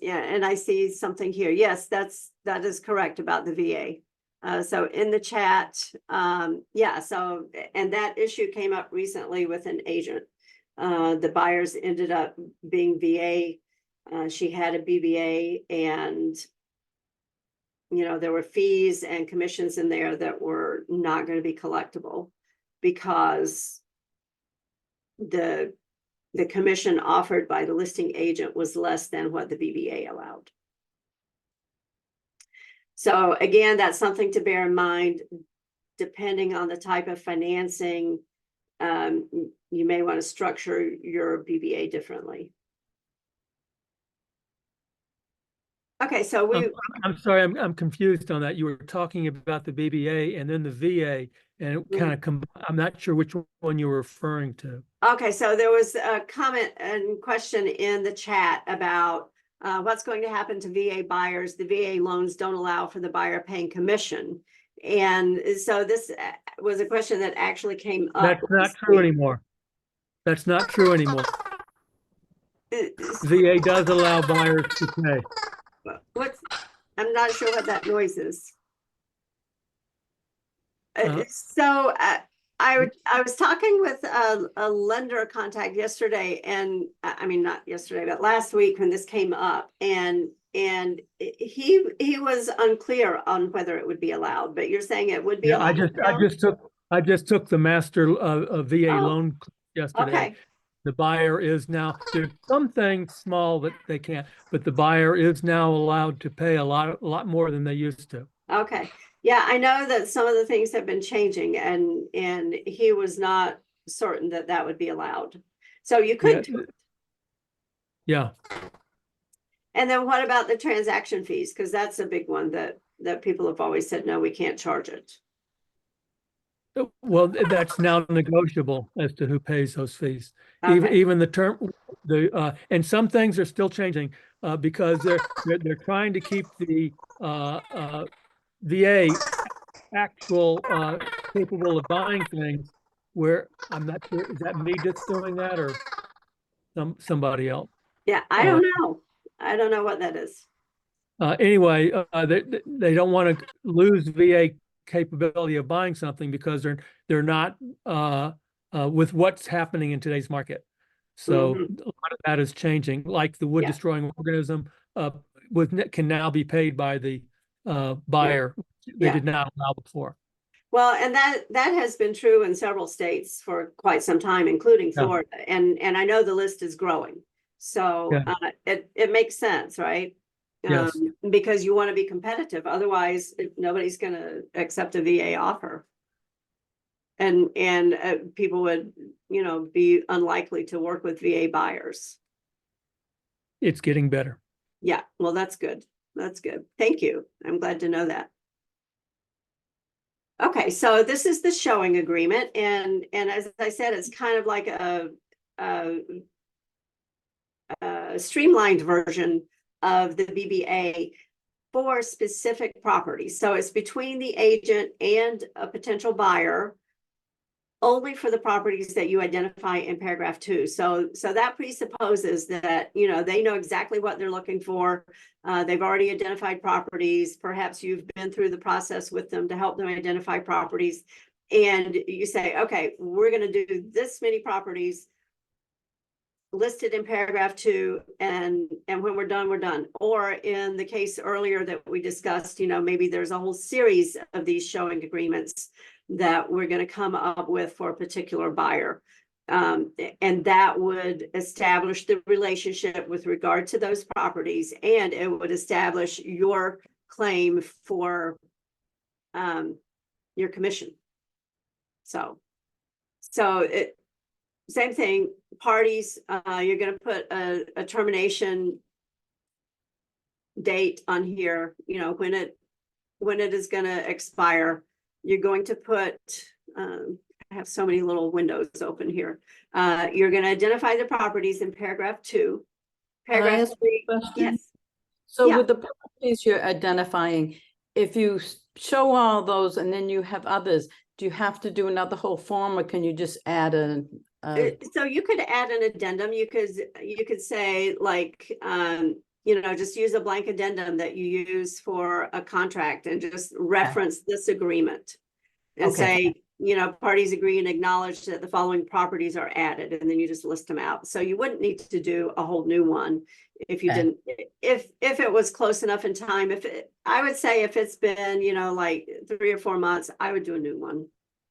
Yeah, and I see something here. Yes, that is correct about the VA. So in the chat, yeah, so, and that issue came up recently with an agent. The buyers ended up being VA. She had a BBA, and there were fees and commissions in there that were not going to be collectible because the commission offered by the listing agent was less than what the BBA allowed. So again, that's something to bear in mind. Depending on the type of financing, you may want to structure your BBA differently. Okay, so I'm sorry, I'm confused on that. You were talking about the BBA and then the VA, and it kind of I'm not sure which one you were referring to. Okay, so there was a comment and question in the chat about what's going to happen to VA buyers. The VA loans don't allow for the buyer paying commission. And so this was a question that actually came up. That's not true anymore. That's not true anymore. VA does allow buyers to pay. I'm not sure what that noise is. So I was talking with a lender contact yesterday, and I mean, not yesterday, but last week when this came up, and he was unclear on whether it would be allowed, but you're saying it would be allowed. I just took the master VA loan yesterday. Okay. The buyer is now, there's some things small that they can't, but the buyer is now allowed to pay a lot more than they used to. Okay. Yeah, I know that some of the things have been changing, and he was not certain that that would be allowed. So you could do it. Yeah. And then what about the transaction fees? Because that's a big one that people have always said, no, we can't charge it. Well, that's now negotiable as to who pays those fees. Okay. Even the term, and some things are still changing because they're trying to keep the VA actual capable of buying things. Where I'm not sure, is that me just doing that or somebody else? Yeah, I don't know. I don't know what that is. Anyway, they don't want to lose VA capability of buying something because they're not with what's happening in today's market. So a lot of that is changing. Like the wood destroying organism can now be paid by the buyer. They did not allow before. Well, and that has been true in several states for quite some time, including Florida. And I know the list is growing. So it makes sense, right? Yes. Because you want to be competitive. Otherwise, nobody's going to accept a VA offer. And people would, be unlikely to work with VA buyers. It's getting better. Yeah, well, that's good. That's good. Thank you. I'm glad to know that. Okay, so this is the showing agreement. And as I said, it's kind of like a streamlined version of the BBA for specific properties. So it's between the agent and a potential buyer only for the properties that you identify in paragraph 2. So that presupposes that, they know exactly what they're looking for. They've already identified properties. Perhaps you've been through the process with them to help them identify properties. And you say, okay, we're going to do this many properties listed in paragraph 2, and when we're done, we're done. Or in the case earlier that we discussed, maybe there's a whole series of these showing agreements that we're going to come up with for a particular buyer. And that would establish the relationship with regard to those properties, and it would establish your claim for your commission. So same thing, parties, you're going to put a termination date on here, when it is going to expire. You're going to put, I have so many little windows open here. You're going to identify the properties in paragraph 2. Paragraph 3, yes. So with the properties you're identifying, if you show all those and then you have others, do you have to do another whole form, or can you just add So you could add an addendum. You could say like, just use a blank addendum that you use for a contract and just reference this agreement. And Okay. say, parties agree and acknowledge that the following properties are added, and then you just list them out. So you wouldn't need to do a whole new one if you Okay. didn't, if it was close enough in time. I would say if it's been, like 3 or 4 months, I would do a new one.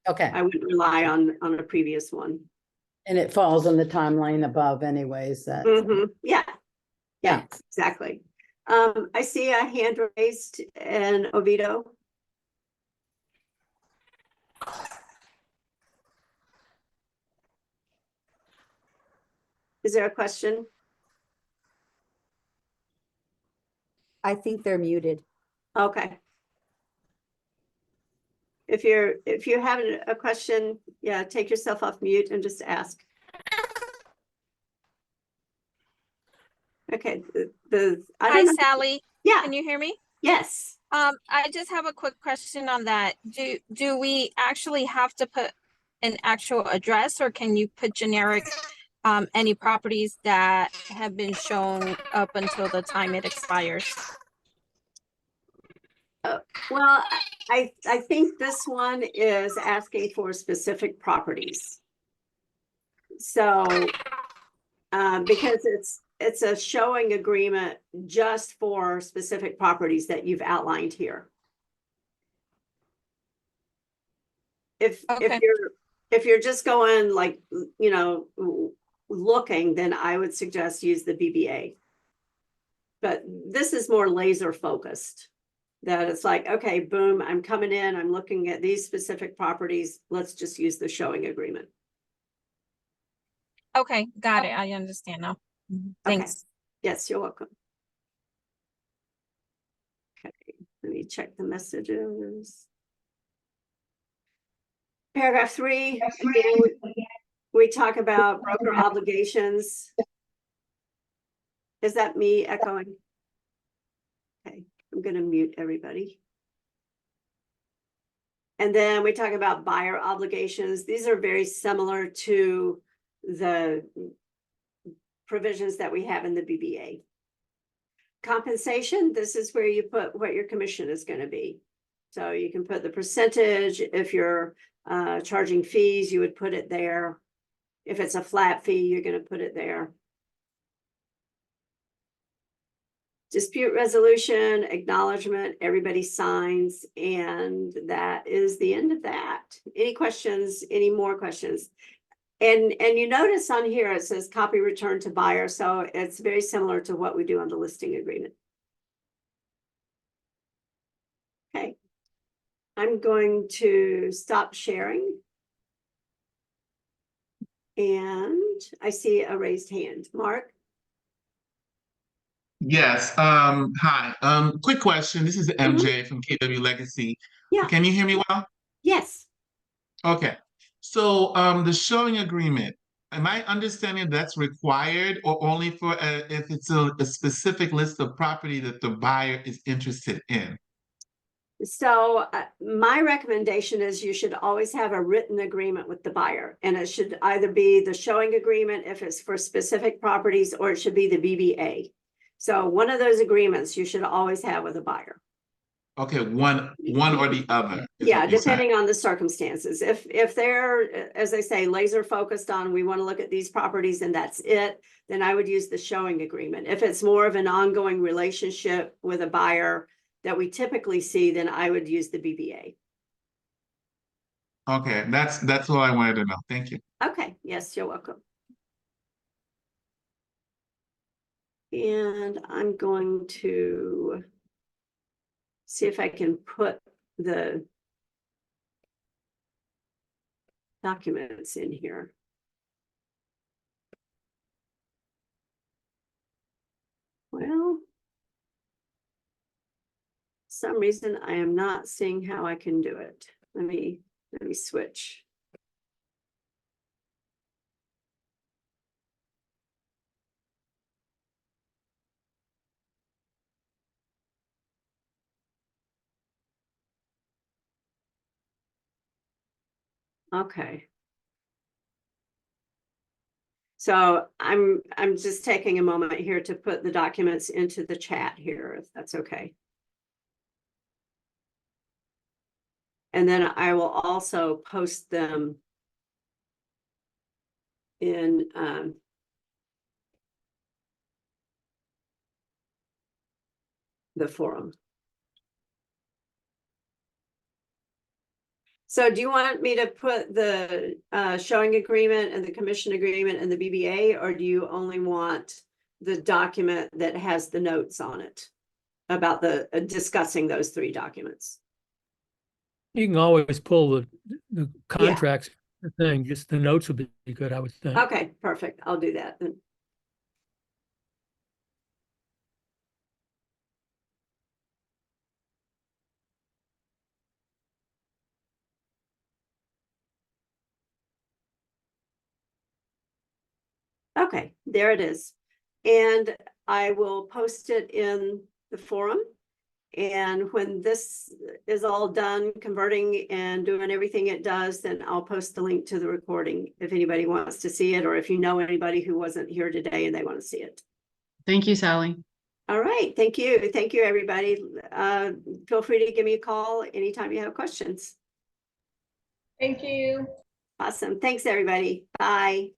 Okay. I wouldn't rely on a previous one. And it falls on the timeline above anyways, that. Yeah, Yeah. exactly. I see a hand raised in Oviedo. Is there a question? I think they're muted. Okay. If you have a question, yeah, take yourself off mute and just ask. Okay, I Hi, don't know. Sally. Yeah. Can you hear me? Yes. I just have a quick question on that. Do we actually have to put an actual address, or can you put generic, any properties that have been shown up until the time it expires? Well, I think this one is asking for specific properties. So, because it's a showing agreement just for specific properties that you've outlined here. If you're just going like, looking, then I would suggest use the BBA. But this is more laser focused. That it's like, okay, boom, I'm coming in, I'm looking at these specific properties. Let's just use the showing agreement. Okay, got it. I understand now. Thanks. Okay. Yes, you're welcome. Okay, let me check the messages. Paragraph 3, again, we talk about broker obligations. Is that me echoing? Okay, I'm going to mute everybody. And then we talk about buyer obligations. These are very similar to the provisions that we have in the BBA. Compensation, this is where you put what your commission is going to be. So you can put the percentage. If you're charging fees, you would put it there. If it's a flat fee, you're going to put it there. Dispute resolution, acknowledgement, everybody signs, and that is the end of that. Any questions, any more questions? And you notice on here, it says copy return to buyer. So it's very similar to what we do on the listing agreement. Okay. I'm going to stop sharing. And I see a raised hand. Mark? Yes. Hi. Quick question. This is MJ from KW Legacy. Yeah. Can you hear me well? Yes. Okay. So the showing agreement, am I understanding that's required or only for if it's a specific list of property that the buyer is interested in? So my recommendation is you should always have a written agreement with the buyer, and it should either be the showing agreement if it's for specific properties, or it should be the BBA. So one of those agreements you should always have with a buyer. Okay, one or the other. Yeah, depending on the circumstances. If they're, as I say, laser focused on, we want to look at these properties and that's it, then I would use the showing agreement. If it's more of an ongoing relationship with a buyer that we typically see, then I would use the BBA. Okay, that's all I wanted to know. Thank you. Okay, yes, you're welcome. And I'm going to see if I can put the documents in here. Well, for some reason I am not seeing how I can do it. Let me switch. Okay. So I'm just taking a moment here to put the documents into the chat here, if that's okay. And then I will also post them in the forum. So do you want me to put the showing agreement and the commission agreement and the BBA, or do you only want the document that has the notes on it about the discussing those three documents? You can always pull the contracts thing, just the notes would be good, I would think. Okay, perfect. I'll do that then. Okay, there it is. And I will post it in the forum. And when this is all done, converting and doing everything it does, then I'll post the link to the recording if anybody wants to see it, or if you know anybody who wasn't here today and they want to see it. Thank you, Sallie. All right, thank you. Thank you, everybody. Feel free to give me a call anytime you have questions. Thank you. Awesome. Thanks, everybody. Bye.